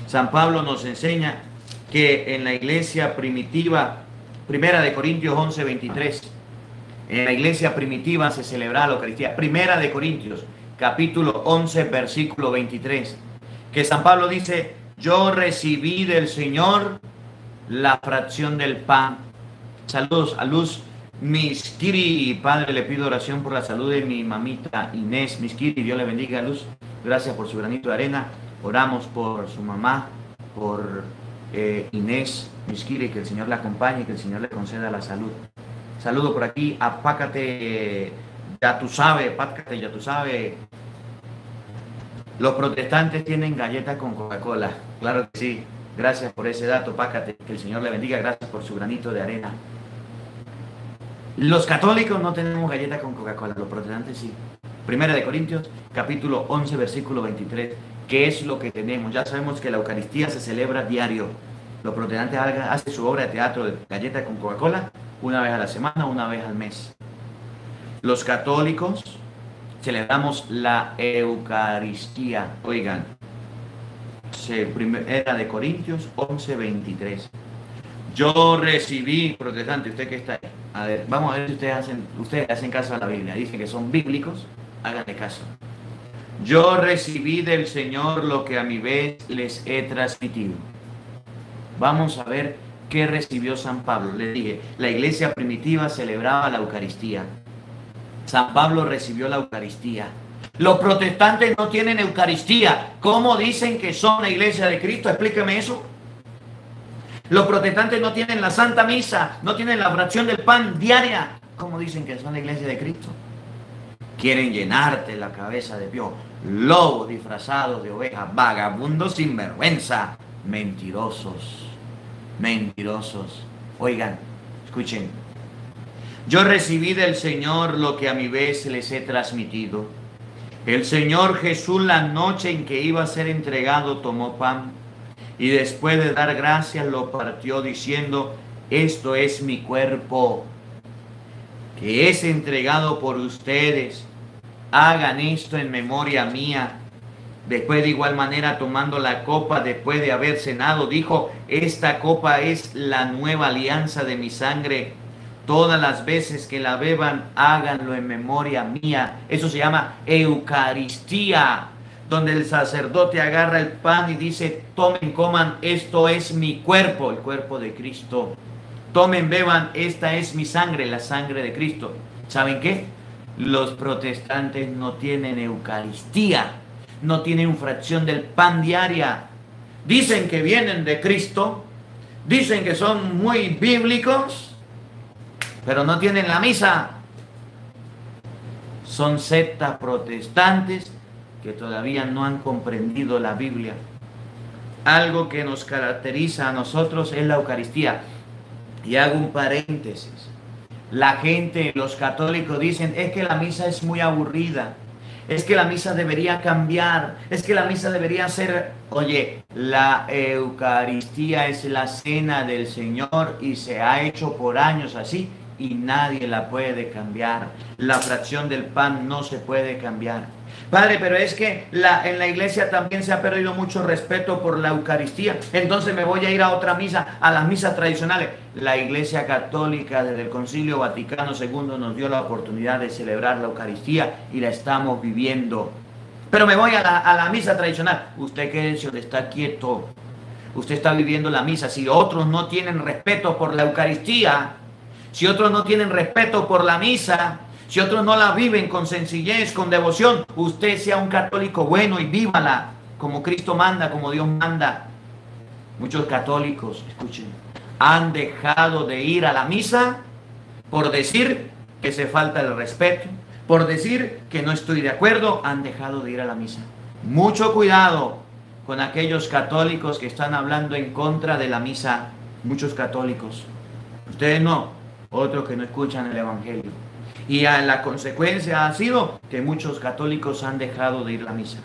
San Pablo nos enseña que en la iglesia primitiva, 1 de Corintios 11 23, en la iglesia primitiva se celebraba la Eucaristía. 1 de Corintios capítulo 11 versículo 23, que San Pablo dice, yo recibí del Señor la fracción del pan. Saludos a Luz Miskiri. Padre, le pido oración por la salud de mi mamita Inés Miskiri. Dios le bendiga, Luz. Gracias por su granito de arena. Oramos por su mamá, por Inés Miskiri, que el Señor la acompañe, que el Señor le conceda la salud. Saludo por aquí a Pácate, ya tú sabes, Pácate, ya tú sabes. Los protestantes tienen galletas con Coca-Cola. Claro que sí. Gracias por ese dato, Pácate. Que el Señor le bendiga. Gracias por su granito de arena. Los católicos no tenemos galletas con Coca-Cola. Los protestantes sí. 1 de Corintios, capítulo 11, versículo 23. ¿Qué es lo que tenemos? Ya sabemos que la Eucaristía se celebra diario. Los protestantes hacen su obra de teatro de galletas con Coca-Cola una vez a la semana, una vez al mes. Los católicos celebramos la Eucaristía. Oigan. Era de Corintios 11, 23. Yo recibí, protestante, usted que está ahí. A ver, vamos a ver si ustedes hacen caso a la Biblia. Dicen que son bíblicos, háganle caso. Yo recibí del Señor lo que a mi vez les he transmitido. Vamos a ver qué recibió San Pablo. Les dije, la iglesia primitiva celebraba la Eucaristía. San Pablo recibió la Eucaristía. Los protestantes no tienen Eucaristía. ¿Cómo dicen que son la iglesia de Cristo? Explíqueme eso. Los protestantes no tienen la Santa Misa, no tienen la fracción del pan diaria. ¿Cómo dicen que son la iglesia de Cristo? Quieren llenarte la cabeza de piojo. Lobos disfrazados de ovejas, vagabundos sin vergüenza, mentirosos. Mentirosos. Oigan, escuchen. Yo recibí del Señor lo que a mi vez les he transmitido. El Señor Jesús, la noche en que iba a ser entregado, tomó pan y después de dar gracias lo partió diciendo: esto es mi cuerpo, que es entregado por ustedes. Hagan esto en memoria mía. Después, de igual manera, tomando la copa, después de haber cenado, dijo: esta copa es la nueva alianza de mi sangre. Todas las veces que la beban, háganlo en memoria mía. Eso se llama Eucaristía, donde el sacerdote agarra el pan y dice: tomen, coman, esto es mi cuerpo, el cuerpo de Cristo. Tomen, beban, esta es mi sangre, la sangre de Cristo. ¿Saben qué? Los protestantes no tienen Eucaristía, no tienen fracción del pan diaria. Dicen que vienen de Cristo, dicen que son muy bíblicos, pero no tienen la misa. Son sectas protestantes que todavía no han comprendido la Biblia. Algo que nos caracteriza a nosotros es la Eucaristía. Y hago un paréntesis. La gente, los católicos dicen: es que la misa es muy aburrida, es que la misa debería cambiar, es que la misa debería ser... Oye, la Eucaristía es la cena del Señor y se ha hecho por años así y nadie la puede cambiar. La fracción del pan no se puede cambiar. Padre, pero es que en la iglesia también se ha perdido mucho respeto por la Eucaristía. Entonces me voy a ir a otra misa, a las misas tradicionales. La Iglesia Católica desde el Concilio Vaticano II nos dio la oportunidad de celebrar la Eucaristía y la estamos viviendo. Pero me voy a la misa tradicional. Usted quédese donde está quieto. Usted está viviendo la misa. Si otros no tienen respeto por la Eucaristía, si otros no tienen respeto por la misa, si otros no la viven con sencillez, con devoción, usted sea un católico bueno y vívala como Cristo manda, como Dios manda. Muchos católicos, escuchen, han dejado de ir a la misa por decir que se falta el respeto, por decir que no estoy de acuerdo, han dejado de ir a la misa. Mucho cuidado con aquellos católicos que están hablando en contra de la misa. Muchos católicos. Ustedes no, otros que no escuchan el Evangelio. Y la consecuencia ha sido que muchos católicos han dejado de ir a la misa.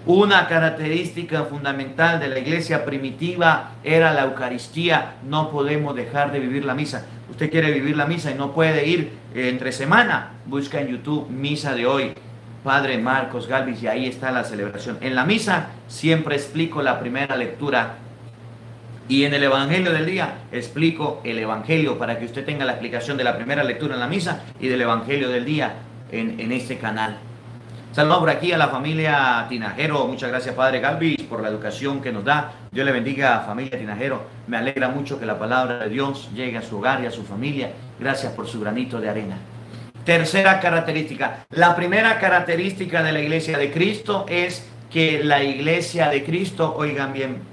Una característica fundamental de la iglesia primitiva era la Eucaristía. No podemos dejar de vivir la misa. Usted quiere vivir la misa y no puede ir entre semana. Busca en YouTube misa de hoy, Padre Marcos Galvis, y ahí está la celebración. En la misa siempre explico la primera lectura. Y en el Evangelio del día explico el Evangelio para que usted tenga la explicación de la primera lectura en la misa y del Evangelio del día en este canal. Saludos por aquí a la familia Tinajero. Muchas gracias, Padre Galvis, por la educación que nos da. Dios le bendiga, familia Tinajero. Me alegra mucho que la palabra de Dios llegue a su hogar y a su familia. Gracias por su granito de arena. Tercera característica. La primera característica de la iglesia de Cristo es que la iglesia de Cristo, oigan bien,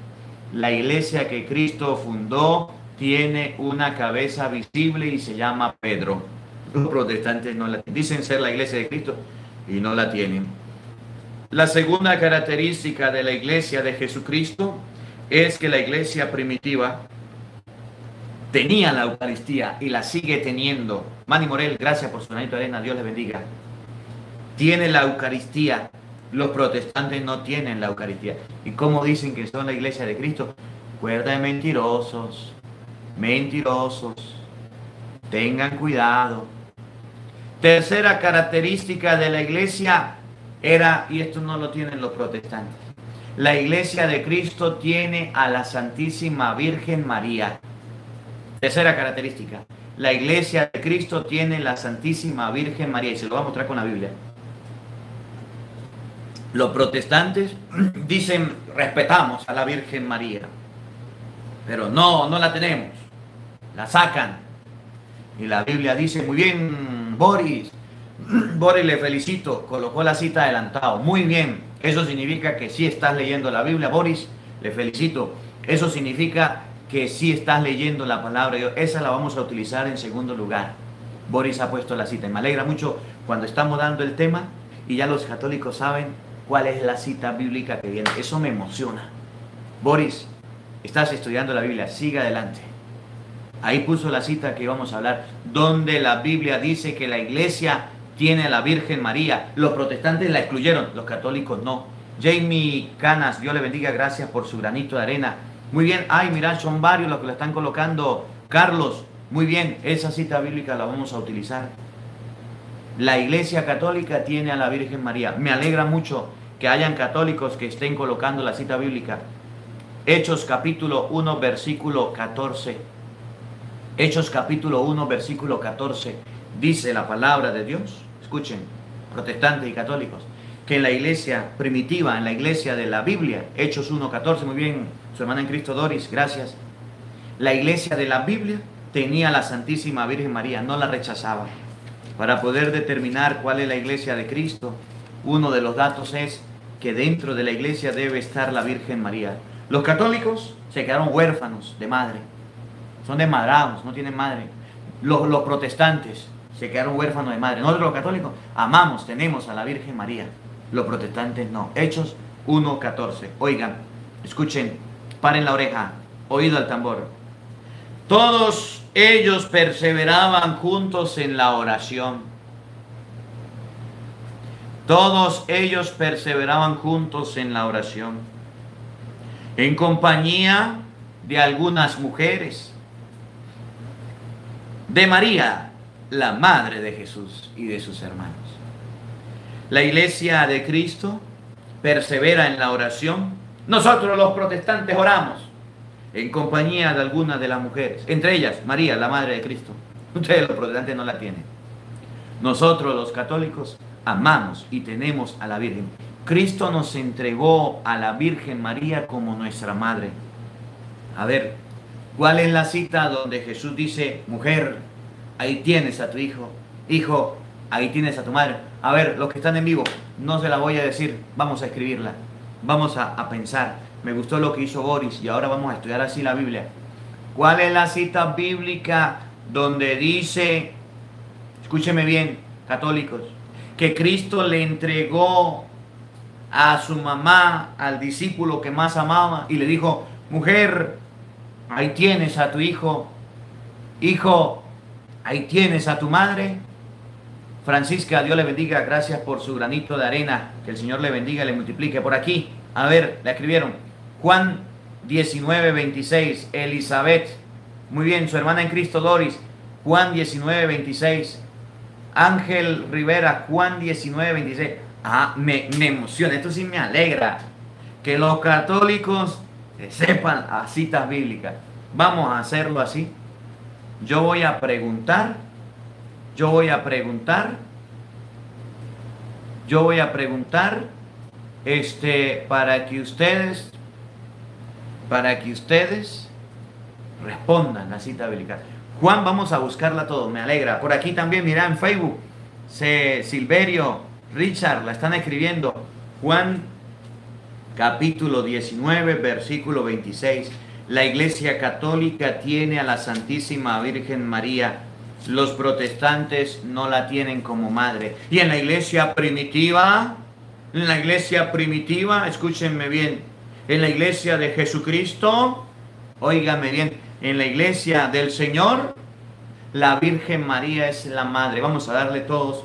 la iglesia que Cristo fundó tiene una cabeza visible y se llama Pedro. Los protestantes no la dicen ser la iglesia de Cristo y no la tienen. La segunda característica de la iglesia de Jesucristo es que la iglesia primitiva tenía la Eucaristía y la sigue teniendo. Manny Morel, gracias por su granito de arena, Dios le bendiga. Tiene la Eucaristía. Los protestantes no tienen la Eucaristía. ¿Y cómo dicen que son la iglesia de Cristo? Cuerda de mentirosos, mentirosos. Tengan cuidado. Tercera característica de la iglesia era, y esto no lo tienen los protestantes, la iglesia de Cristo tiene a la Santísima Virgen María. Tercera característica, la iglesia de Cristo tiene la Santísima Virgen María, y se lo voy a mostrar con la Biblia. Los protestantes dicen: respetamos a la Virgen María, pero no la tenemos, la sacan. Y la Biblia dice: muy bien, Boris, le felicito, colocó la cita adelantado, muy bien. Eso significa que sí estás leyendo la Biblia, Boris, le felicito. Eso significa que sí estás leyendo la palabra de Dios. Esa la vamos a utilizar en segundo lugar. Boris ha puesto la cita y me alegra mucho cuando estamos dando el tema y ya los católicos saben cuál es la cita bíblica que viene. Eso me emociona. Boris, Estás estudiando la Biblia, siga adelante. Ahí puso la cita que íbamos a hablar, donde la Biblia dice que la iglesia tiene a la Virgen María. Los protestantes la excluyeron, los católicos no. Jamie Canas, Dios le bendiga, gracias por su granito de arena. Muy bien, ay, mirad, son varios los que la están colocando. Carlos, muy bien, esa cita bíblica la vamos a utilizar. La iglesia católica tiene a la Virgen María. Me alegra mucho que hayan católicos que estén colocando la cita bíblica. Hechos capítulo 1, versículo 14. Hechos capítulo 1, versículo 14. Dice la palabra de Dios. Escuchen, protestantes y católicos, que en la iglesia primitiva, en la iglesia de la Biblia, Hechos 1, 14, muy bien, su hermana en Cristo Doris, gracias. La iglesia de la Biblia tenía a la Santísima Virgen María, no la rechazaba. Para poder determinar cuál es la iglesia de Cristo, uno de los datos es que dentro de la iglesia debe estar la Virgen María. Los católicos se quedaron huérfanos de madre, son desmadrados, no tienen madre. Los protestantes se quedaron huérfanos de madre. Nosotros los católicos amamos, tenemos a la Virgen María. Los protestantes no. Hechos 1:14. Oigan, escuchen, paren la oreja, oído al tambor. Todos ellos perseveraban juntos en la oración. Todos ellos perseveraban juntos en la oración, en compañía de algunas mujeres, de María, la madre de Jesús, y de sus hermanos. La iglesia de Cristo persevera en la oración. Nosotros los protestantes oramos en compañía de algunas de las mujeres, entre ellas María, la madre de Cristo. Ustedes los protestantes no la tienen. Nosotros los católicos amamos y tenemos a la Virgen. Cristo nos entregó a la Virgen María como nuestra madre. A ver, ¿cuál es la cita donde Jesús dice, mujer, ahí tienes a tu hijo, hijo, ahí tienes a tu madre? A ver, los que están en vivo, no se la voy a decir, vamos a escribirla, vamos a pensar. Me gustó lo que hizo Boris y ahora vamos a estudiar así la Biblia. ¿Cuál es la cita bíblica donde dice, escúcheme bien, católicos, que Cristo le entregó a su mamá, al discípulo que más amaba, y le dijo, mujer, ahí tienes a tu hijo, hijo, ahí tienes a tu madre? Francisca, Dios le bendiga, gracias por su granito de arena, que el Señor le bendiga y le multiplique. Por aquí, a ver, la escribieron, Juan 19:26, Elizabeth, muy bien, su hermana en Cristo Doris, Juan 19:26, Ángel Rivera, Juan 19:26. Ah, me emociona, esto sí me alegra, que los católicos sepan a citas bíblicas. Vamos a hacerlo así. Yo voy a preguntar, para que ustedes respondan la cita bíblica. Juan, vamos a buscarla todo, me alegra. Por aquí también, mira en Facebook, Silverio, Richard, la están escribiendo. Juan capítulo 19, versículo 26. La Iglesia Católica tiene a la Santísima Virgen María. Los protestantes no la tienen como madre. Y en la iglesia primitiva, escúchenme bien, en la iglesia de Jesucristo, óigame bien, en la iglesia del Señor, la Virgen María es la madre. Vamos a darle todos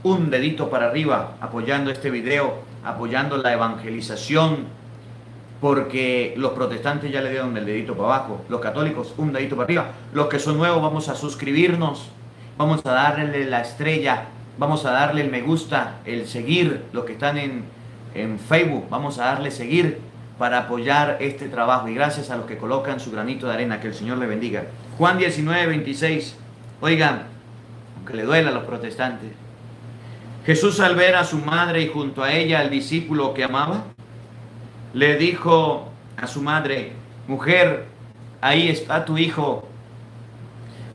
un dedito para arriba, apoyando este video, apoyando la evangelización, porque los protestantes ya le dieron el dedito para abajo, los católicos un dedito para arriba. Los que son nuevos, vamos a suscribirnos, vamos a darle la estrella, vamos a darle el me gusta, el seguir. Los que están en Facebook, vamos a darle seguir para apoyar este trabajo. Y gracias a los que colocan su granito de arena, que el Señor le bendiga. Juan 19:26, oigan, aunque le duela a los protestantes, Jesús, al ver a su madre y junto a ella al discípulo que amaba, le dijo a su madre, mujer, ahí está tu hijo.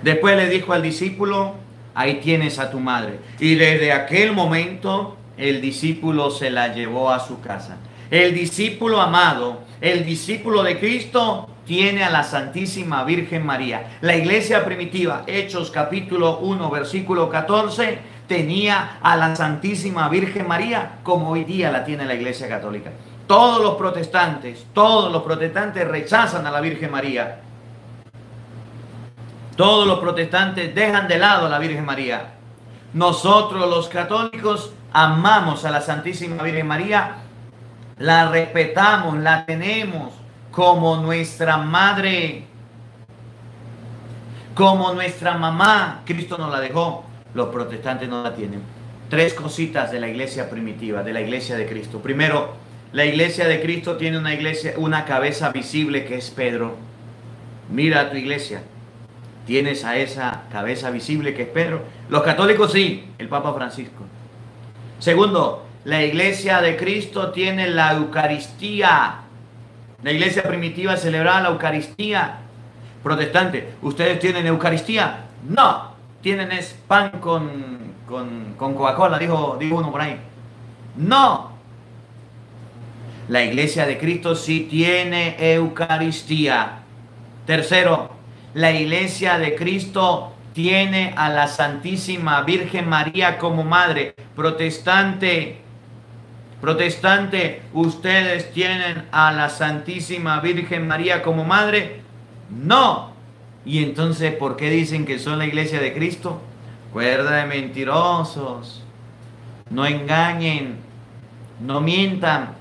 Después le dijo al discípulo, ahí tienes a tu madre. Y desde aquel momento el discípulo se la llevó a su casa. El discípulo amado, el discípulo de Cristo, tiene a la Santísima Virgen María. La iglesia primitiva, Hechos capítulo 1, versículo 14, tenía a la Santísima Virgen María como hoy día la tiene la Iglesia Católica. todos los protestantes rechazan a la Virgen María. Todos los protestantes dejan de lado a la Virgen María. Nosotros los católicos amamos a la Santísima Virgen María, la respetamos, la tenemos como nuestra madre, como nuestra mamá. Cristo nos la dejó, los protestantes no la tienen. 3 cositas de la iglesia primitiva, de la iglesia de Cristo. Primero, la iglesia de Cristo tiene una cabeza visible que es Pedro. Mira a tu iglesia. ¿Tienes a esa cabeza visible que es Pedro? Los católicos sí, el Papa Francisco. Segundo, la iglesia de Cristo tiene la Eucaristía. La iglesia primitiva celebraba la Eucaristía. Protestante, ¿ustedes tienen Eucaristía? No, tienen es pan con Coca-Cola, dijo uno por ahí. No. La iglesia de Cristo sí tiene Eucaristía. Tercero, la iglesia de Cristo tiene a la Santísima Virgen María como madre. Protestante, ¿ustedes tienen a la Santísima Virgen María como madre? No. Y entonces, ¿por qué dicen que son la iglesia de Cristo? Cuerda de mentirosos. No engañen, no mientan.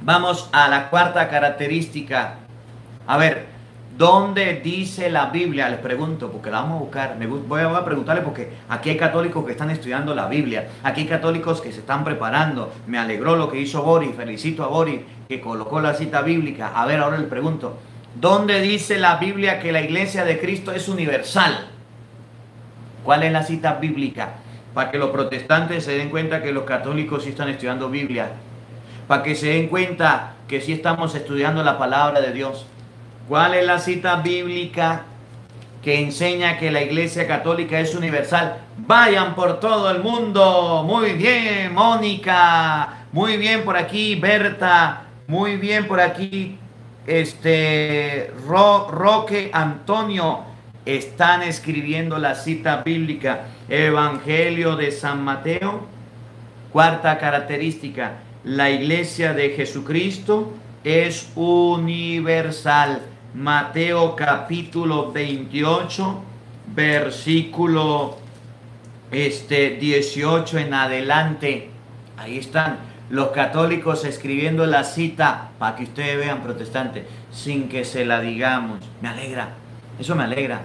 Vamos a la cuarta característica. A ver, ¿dónde dice la Biblia? Les pregunto, porque la vamos a buscar. Voy a preguntarle porque aquí hay católicos que están estudiando la Biblia. Aquí hay católicos que se están preparando. Me alegró lo que hizo Boris. Felicito a Boris que colocó la cita bíblica. A ver, ahora le pregunto. ¿Dónde dice la Biblia que la iglesia de Cristo es universal? ¿Cuál es la cita bíblica? Para que los protestantes se den cuenta que los católicos sí están estudiando Biblia. Para que se den cuenta que sí estamos estudiando la palabra de Dios. ¿Cuál es la cita bíblica que enseña que la iglesia católica es universal? Vayan por todo el mundo. Muy bien, Mónica. Muy bien por aquí, Berta. Muy bien por aquí, Roque Antonio. Están escribiendo la cita bíblica. Evangelio de San Mateo. Cuarta característica. La iglesia de Jesucristo es universal. Mateo capítulo 28, versículo 18 en adelante. Ahí están los católicos escribiendo la cita para que ustedes vean, protestantes, sin que se la digamos. Me alegra, eso me alegra.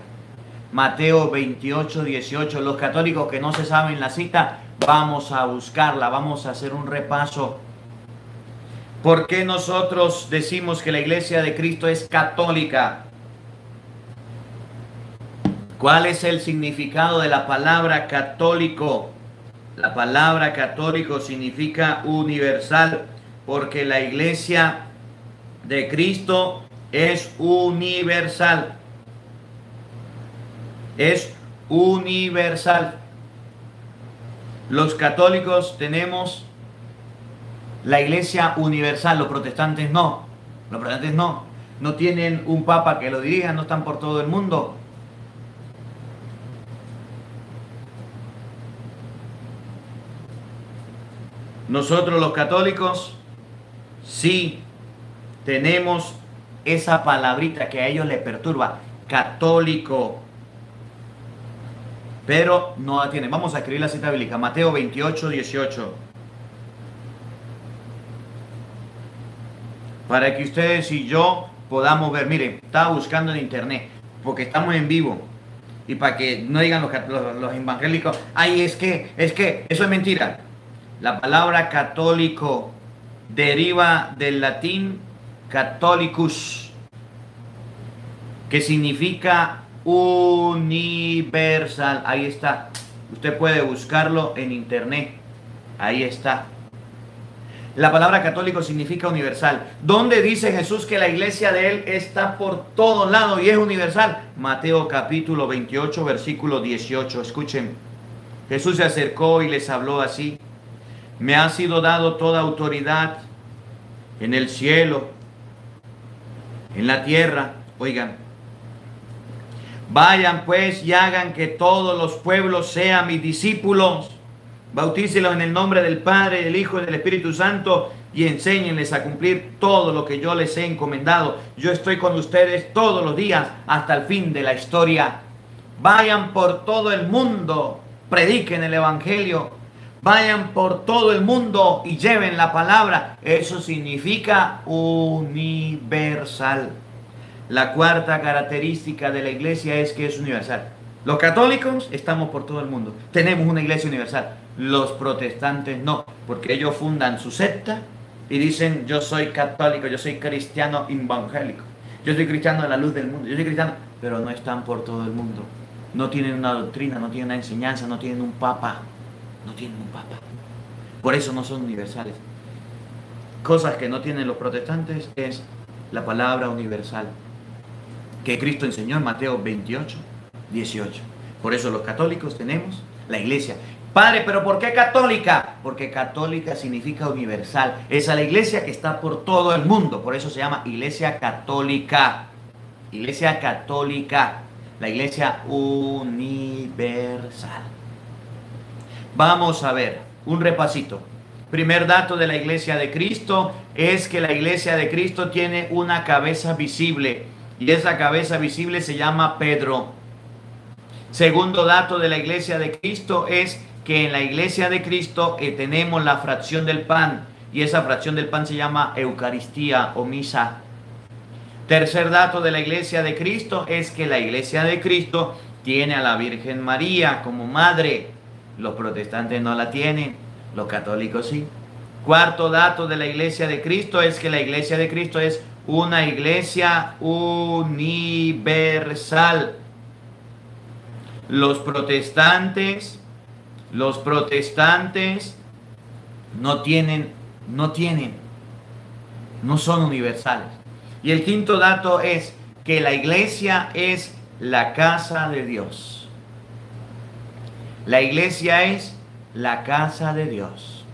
Mateo 28, 18. Los católicos que no se saben la cita, vamos a buscarla, vamos a hacer un repaso. ¿Por qué nosotros decimos que la iglesia de Cristo es católica? ¿Cuál es el significado de la palabra católico? La palabra católico significa universal, porque la iglesia de Cristo es universal. Es universal. Los católicos tenemos la iglesia universal, los protestantes no. Los protestantes no. No tienen un papa que lo dirija, no están por todo el mundo. Nosotros los católicos sí tenemos esa palabrita que a ellos les perturba, católico. Pero no la tienen. Vamos a escribir la cita bíblica, Mateo 28, 18. Para que ustedes y yo podamos ver. Miren, estaba buscando en internet, porque estamos en vivo. Y para que no digan los evangélicos, ay, es que, eso es mentira. La palabra católico deriva del latín catholicus, que significa universal. Ahí está. Usted puede buscarlo en internet. Ahí está. La palabra católico significa universal. ¿Dónde dice Jesús que la iglesia de Él está por todos lados y es universal? Mateo capítulo 28, versículo 18. Escuchen. Jesús se acercó y les habló así. Me ha sido dado toda autoridad en el cielo, en la tierra. Oigan. Vayan pues y hagan que todos los pueblos sean mis discípulos. Bautícelos en el nombre del Padre, del Hijo y del Espíritu Santo y enséñenles a cumplir todo lo que yo les he encomendado. Yo estoy con ustedes todos los días hasta el fin de la historia. Vayan por todo el mundo, prediquen el Evangelio. Vayan por todo el mundo y lleven la palabra. Eso significa universal. La cuarta característica de la iglesia es que es universal. Los católicos estamos por todo el mundo. Tenemos una iglesia universal. Los protestantes no, porque ellos fundan su secta y dicen: yo soy católico, yo soy cristiano evangélico, yo soy cristiano de la luz del mundo, yo soy cristiano, pero no están por todo el mundo. No tienen una doctrina, no tienen una enseñanza, no tienen un papa. No tienen un papa. Por eso no son universales. Cosas que no tienen los protestantes es la palabra universal que Cristo enseñó en Mateo 28, 18. Por eso los católicos tenemos la iglesia. Padre, ¿pero por qué católica? Porque católica significa universal. Es a la iglesia que está por todo el mundo. Por eso se llama iglesia católica. Iglesia católica. La iglesia universal. Vamos a ver un repasito. Primer dato de la iglesia de Cristo es que la iglesia de Cristo tiene una cabeza visible. Y esa cabeza visible se llama Pedro. Segundo dato de la iglesia de Cristo es que en la iglesia de Cristo tenemos la fracción del pan. Y esa fracción del pan se llama Eucaristía o misa. Tercer dato de la iglesia de Cristo es que la iglesia de Cristo tiene a la Virgen María como madre. Los protestantes no la tienen, los católicos sí. Cuarto dato de la iglesia de Cristo es que la iglesia de Cristo es una iglesia universal. Los protestantes no son universales. Y el quinto dato es que la iglesia es la casa de Dios. La iglesia es la casa de Dios.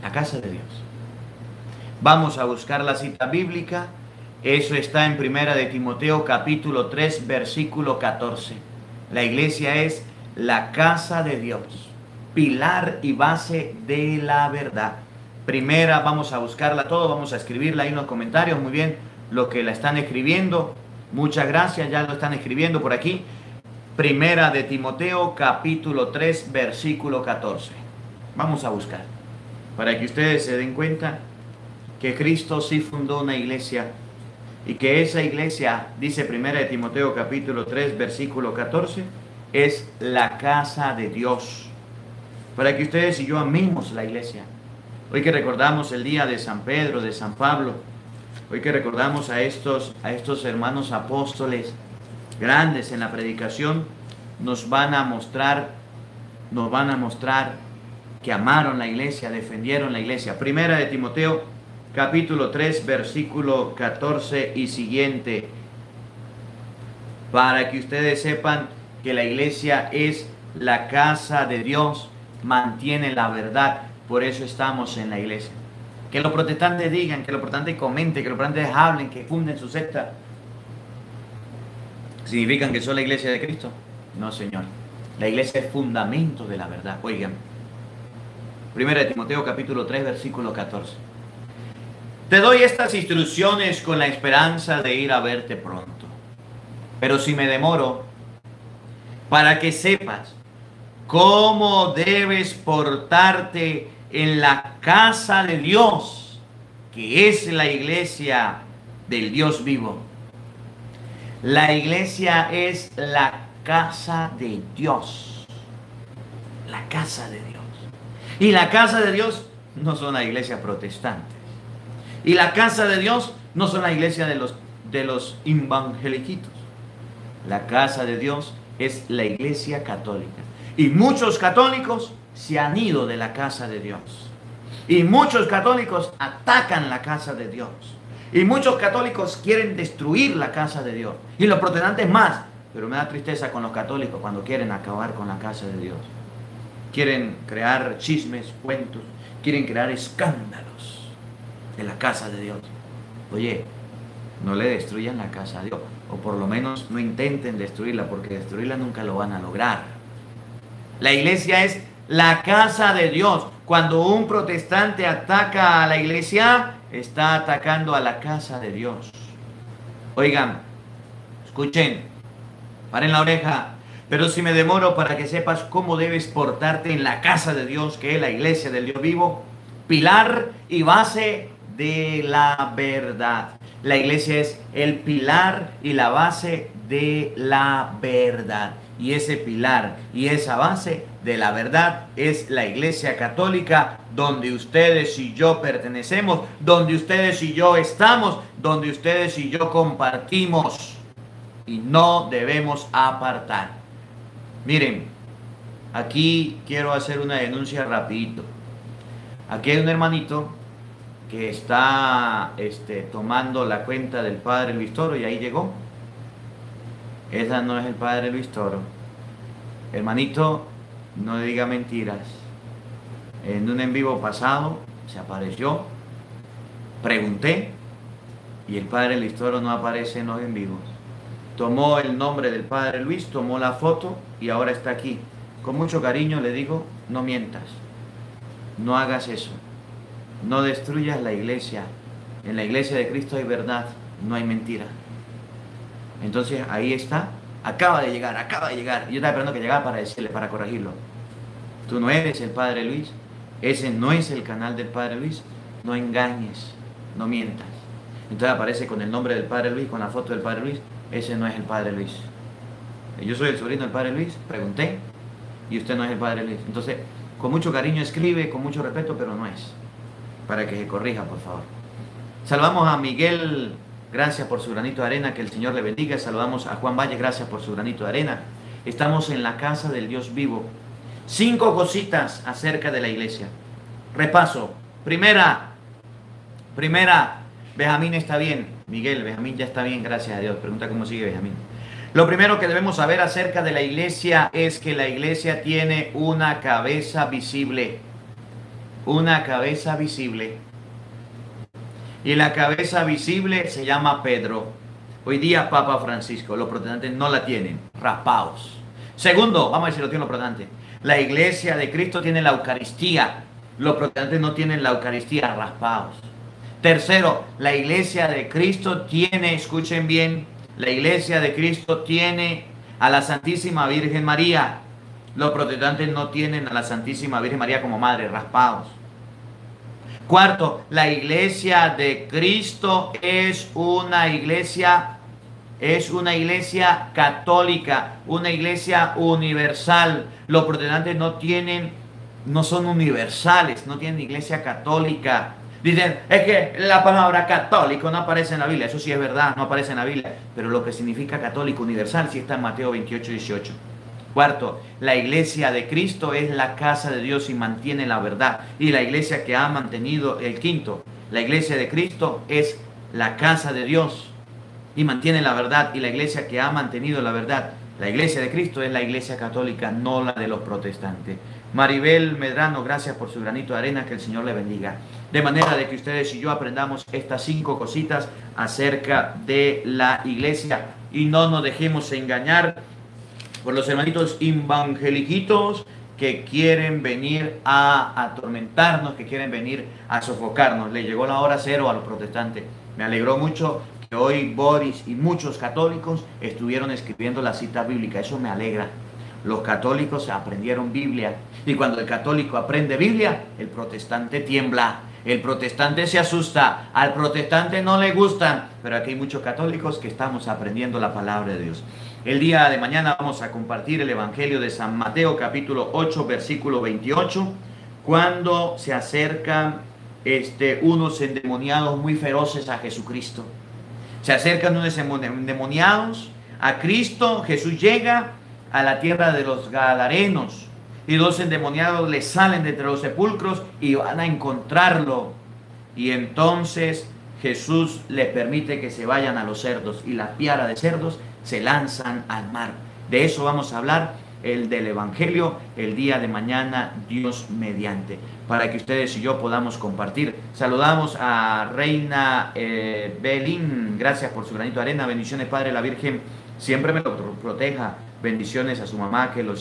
La casa de Dios. Vamos a buscar la cita bíblica. Eso está en Primera de Timoteo capítulo 3 versículo 14. La iglesia es la casa de Dios, pilar y base de la verdad. Primera, vamos a buscarla todo, vamos a escribirla ahí en los comentarios. Muy bien, lo que la están escribiendo, muchas gracias, ya lo están escribiendo por aquí. Primera de Timoteo capítulo 3 versículo 14. Vamos a buscar, para que ustedes se den cuenta que Cristo sí fundó una iglesia y que esa iglesia, dice Primera de Timoteo capítulo 3 versículo 14, es la casa de Dios. Para que ustedes y yo amemos la iglesia. Hoy que recordamos el día de San Pedro, de San Pablo, hoy que recordamos a estos hermanos apóstoles grandes en la predicación, nos van a mostrar que amaron la iglesia, defendieron la iglesia. Primera de Timoteo capítulo 3 versículo 14 y siguiente, para que ustedes sepan que la iglesia es la casa de Dios, mantiene la verdad, por eso estamos en la iglesia. Que los protestantes digan, que los protestantes comenten, que los protestantes hablen, que funden su secta, ¿significan que son la iglesia de Cristo? No, Señor. La iglesia es fundamento de la verdad. Oigan, Primera de Timoteo capítulo 3 versículo 14. Te doy estas instrucciones con la esperanza de ir a verte pronto. Pero si me demoro, para que sepas cómo debes portarte en la casa de Dios, que es la iglesia del Dios vivo. La iglesia es la casa de Dios. La casa de Dios. Y la casa de Dios no son las iglesias protestantes. Y la casa de Dios no son la iglesia de los evangeliquitos. La casa de Dios es la iglesia católica. Y muchos católicos se han ido de la casa de Dios. Y muchos católicos atacan la casa de Dios. Y muchos católicos quieren destruir la casa de Dios. Y los protestantes más. Pero me da tristeza con los católicos cuando quieren acabar con la casa de Dios. Quieren crear chismes, cuentos. Quieren crear escándalos de la casa de Dios. Oye, no le destruyan la casa a Dios. O por lo menos no intenten destruirla, porque destruirla nunca lo van a lograr. La iglesia es La casa de Dios. Cuando un protestante ataca a la iglesia, está atacando a la casa de Dios. Oigan, escuchen, paren la oreja. Pero si me demoro para que sepas cómo debes portarte en la casa de Dios, que es la iglesia del Dios vivo, pilar y base de la verdad. La iglesia es el pilar y la base de la verdad. Y ese pilar y esa base de la verdad es la iglesia católica, donde ustedes y yo pertenecemos, donde ustedes y yo estamos, donde ustedes y yo compartimos. Y no debemos apartar. Miren, aquí quiero hacer una denuncia rapidito. Aquí hay un hermanito que está tomando la cuenta del padre Luis Toro y ahí llegó. Esa no es el padre Luis Toro. Hermanito, no diga mentiras. En un en vivo pasado se apareció, pregunté y el padre Luis Toro no aparece en los en vivos. Tomó el nombre del padre Luis, tomó la foto y ahora está aquí. Con mucho cariño le digo, no mientas, no hagas eso, no destruyas la iglesia. En la iglesia de Cristo hay verdad, no hay mentira. Entonces ahí está, acaba de llegar. Yo estaba esperando que llegara para decirle, para corregirlo. Tú no eres el padre Luis, ese no es el canal del padre Luis, no engañes, no mientas. Entonces aparece con el nombre del padre Luis, con la foto del padre Luis. Ese no es el padre Luis. Yo soy el sobrino del padre Luis, pregunté, y usted no es el padre Luis. Entonces, con mucho cariño escribe, con mucho respeto, pero no es. Para que se corrija, por favor. Saludamos a Miguel, gracias por su granito de arena, que el Señor le bendiga. Saludamos a Juan Valle, gracias por su granito de arena. Estamos en la casa del Dios vivo. 5 cositas acerca de la iglesia. Repaso. Primera, Benjamín está bien. Miguel, Benjamín ya está bien, gracias a Dios. Pregunta cómo sigue Benjamín. Lo primero que debemos saber acerca de la iglesia es que la iglesia tiene una cabeza visible. Una cabeza visible. Y la cabeza visible se llama Pedro. Hoy día Papa Francisco. Los protestantes no la tienen. Raspaos. Segundo, vamos a decir lo que tiene los protestantes. La iglesia de Cristo tiene la Eucaristía. Los protestantes no tienen la Eucaristía. Raspaos. Tercero, la iglesia de Cristo tiene, escuchen bien, la iglesia de Cristo tiene a la Santísima Virgen María. Los protestantes no tienen a la Santísima Virgen María como madre, raspados. Cuarto, la iglesia de Cristo es una iglesia católica, una iglesia universal. Los protestantes no son universales, no tienen iglesia católica. Dicen, es que la palabra católico no aparece en la Biblia. Eso sí es verdad, no aparece en la Biblia. Pero lo que significa católico universal sí está en Mateo 28, 18. Cuarto, la iglesia de Cristo es la casa de Dios y mantiene la verdad. Y la iglesia que ha mantenido, el quinto, la iglesia de Cristo es la casa de Dios y mantiene la verdad. Y la iglesia que ha mantenido la verdad, la iglesia de Cristo es la iglesia católica, no la de los protestantes. Maribel Medrano, gracias por su granito de arena, que el Señor le bendiga. De manera de que ustedes y yo aprendamos estas 5 cositas acerca de la iglesia y no nos dejemos engañar por los hermanitos evangeliquitos que quieren venir a atormentarnos, que quieren venir a sofocarnos. Le llegó la hora cero a los protestantes. Me alegró mucho que hoy Boris y muchos católicos estuvieron escribiendo la cita bíblica. Eso me alegra. Los católicos aprendieron Biblia y cuando el católico aprende Biblia, el protestante tiembla, el protestante se asusta, al protestante no le gustan, pero aquí hay muchos católicos que estamos aprendiendo la palabra de Dios. El día de mañana vamos a compartir el Evangelio de San Mateo, capítulo 8, versículo 28, cuando se acercan unos endemoniados muy feroces a Jesucristo. Se acercan unos endemoniados a Cristo, Jesús llega a la tierra de los Gadarenos y 2 endemoniados le salen de entre los sepulcros y van a encontrarlo, y entonces Jesús le permite que se vayan a los cerdos y la piara de cerdos se lanzan al mar. De eso vamos a hablar del Evangelio el día de mañana, Dios mediante, para que ustedes y yo podamos compartir. Saludamos a Reina Belín, gracias por su granito de arena. Bendiciones, Padre, la Virgen siempre me lo proteja. Bendiciones a su mamá, que lo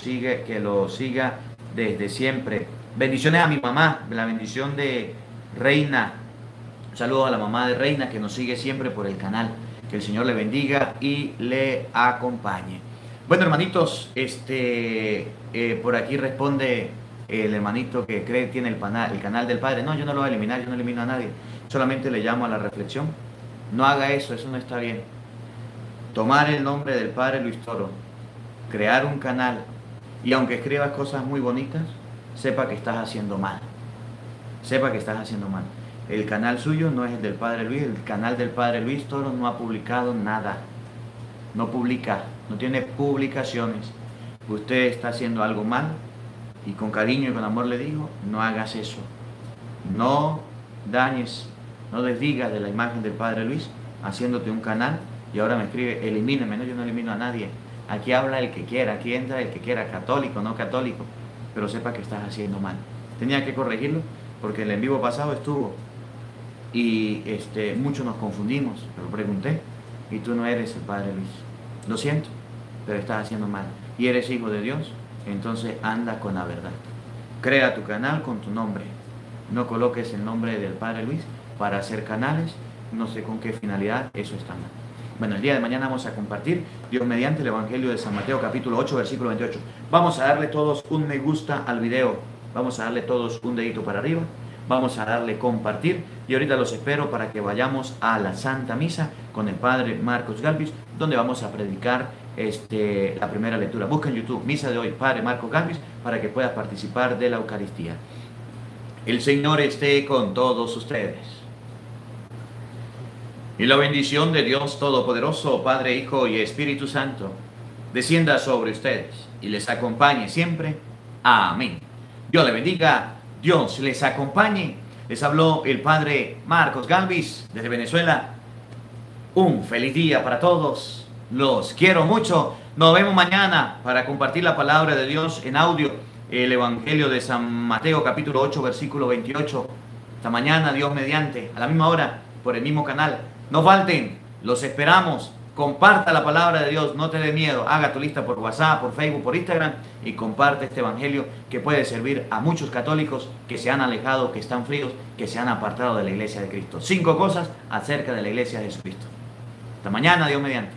siga desde siempre. Bendiciones a mi mamá, la bendición de Reina. Un saludo a la mamá de Reina que nos sigue siempre por el canal. Que el Señor le bendiga y le acompañe. Bueno, hermanitos, por aquí responde el hermanito que cree que tiene el canal del Padre. No, yo no lo voy a eliminar, yo no elimino a nadie. Solamente le llamo a la reflexión. No haga eso no está bien. Tomar el nombre del Padre Luis Toro, crear un canal, y aunque escribas cosas muy bonitas, sepa que estás haciendo mal. Sepa que estás haciendo mal. El canal suyo no es el del Padre Luis, el canal del Padre Luis Toro no ha publicado nada. No publica, no tiene publicaciones. Usted está haciendo algo mal y con cariño y con amor le digo, no hagas eso. No dañes, no desdigas de la imagen del Padre Luis haciéndote un canal y ahora me escribe, elimíname. No, yo no elimino a nadie. Aquí habla el que quiera, aquí entra el que quiera, católico, no católico, pero sepa que estás haciendo mal. Tenía que corregirlo porque el en vivo pasado estuvo y muchos nos confundimos, pero pregunté y tú no eres el Padre Luis. Lo siento, pero estás haciendo mal y eres hijo de Dios, entonces anda con la verdad. Crea tu canal con tu nombre. No coloques el nombre del Padre Luis para hacer canales, no sé con qué finalidad, eso está mal. Bueno, el día de mañana vamos a compartir, Dios mediante, el Evangelio de San Mateo, capítulo 8, versículo 28. Vamos a darle todos un me gusta al video, vamos a darle todos un dedito para arriba, vamos a darle compartir y ahorita los espero para que vayamos a la Santa Misa con el Padre Marcos Galvis, donde vamos a predicar la primera lectura. Busca en YouTube, Misa de hoy, Padre Marcos Galvis, para que puedas participar de la Eucaristía. El Señor esté con todos ustedes. Y la bendición de Dios Todopoderoso, Padre, Hijo y Espíritu Santo, descienda sobre ustedes y les acompañe siempre. Amén. Dios les bendiga, Dios les acompañe. Les habló el Padre Marcos Galvis desde Venezuela. Un feliz día para todos. Los quiero mucho. Nos vemos mañana para compartir la palabra de Dios en audio. El Evangelio de San Mateo, capítulo 8, versículo 28. Hasta mañana, Dios mediante, a la misma hora, por el mismo canal. No falten, los esperamos. Comparta la palabra de Dios, no te dé miedo. Haga tu lista por WhatsApp, por Facebook, por Instagram y comparte este evangelio que puede servir a muchos católicos que se han alejado, que están fríos, que se han apartado de la iglesia de Cristo. 5 cosas acerca de la iglesia de Jesucristo. Hasta mañana, Dios mediante.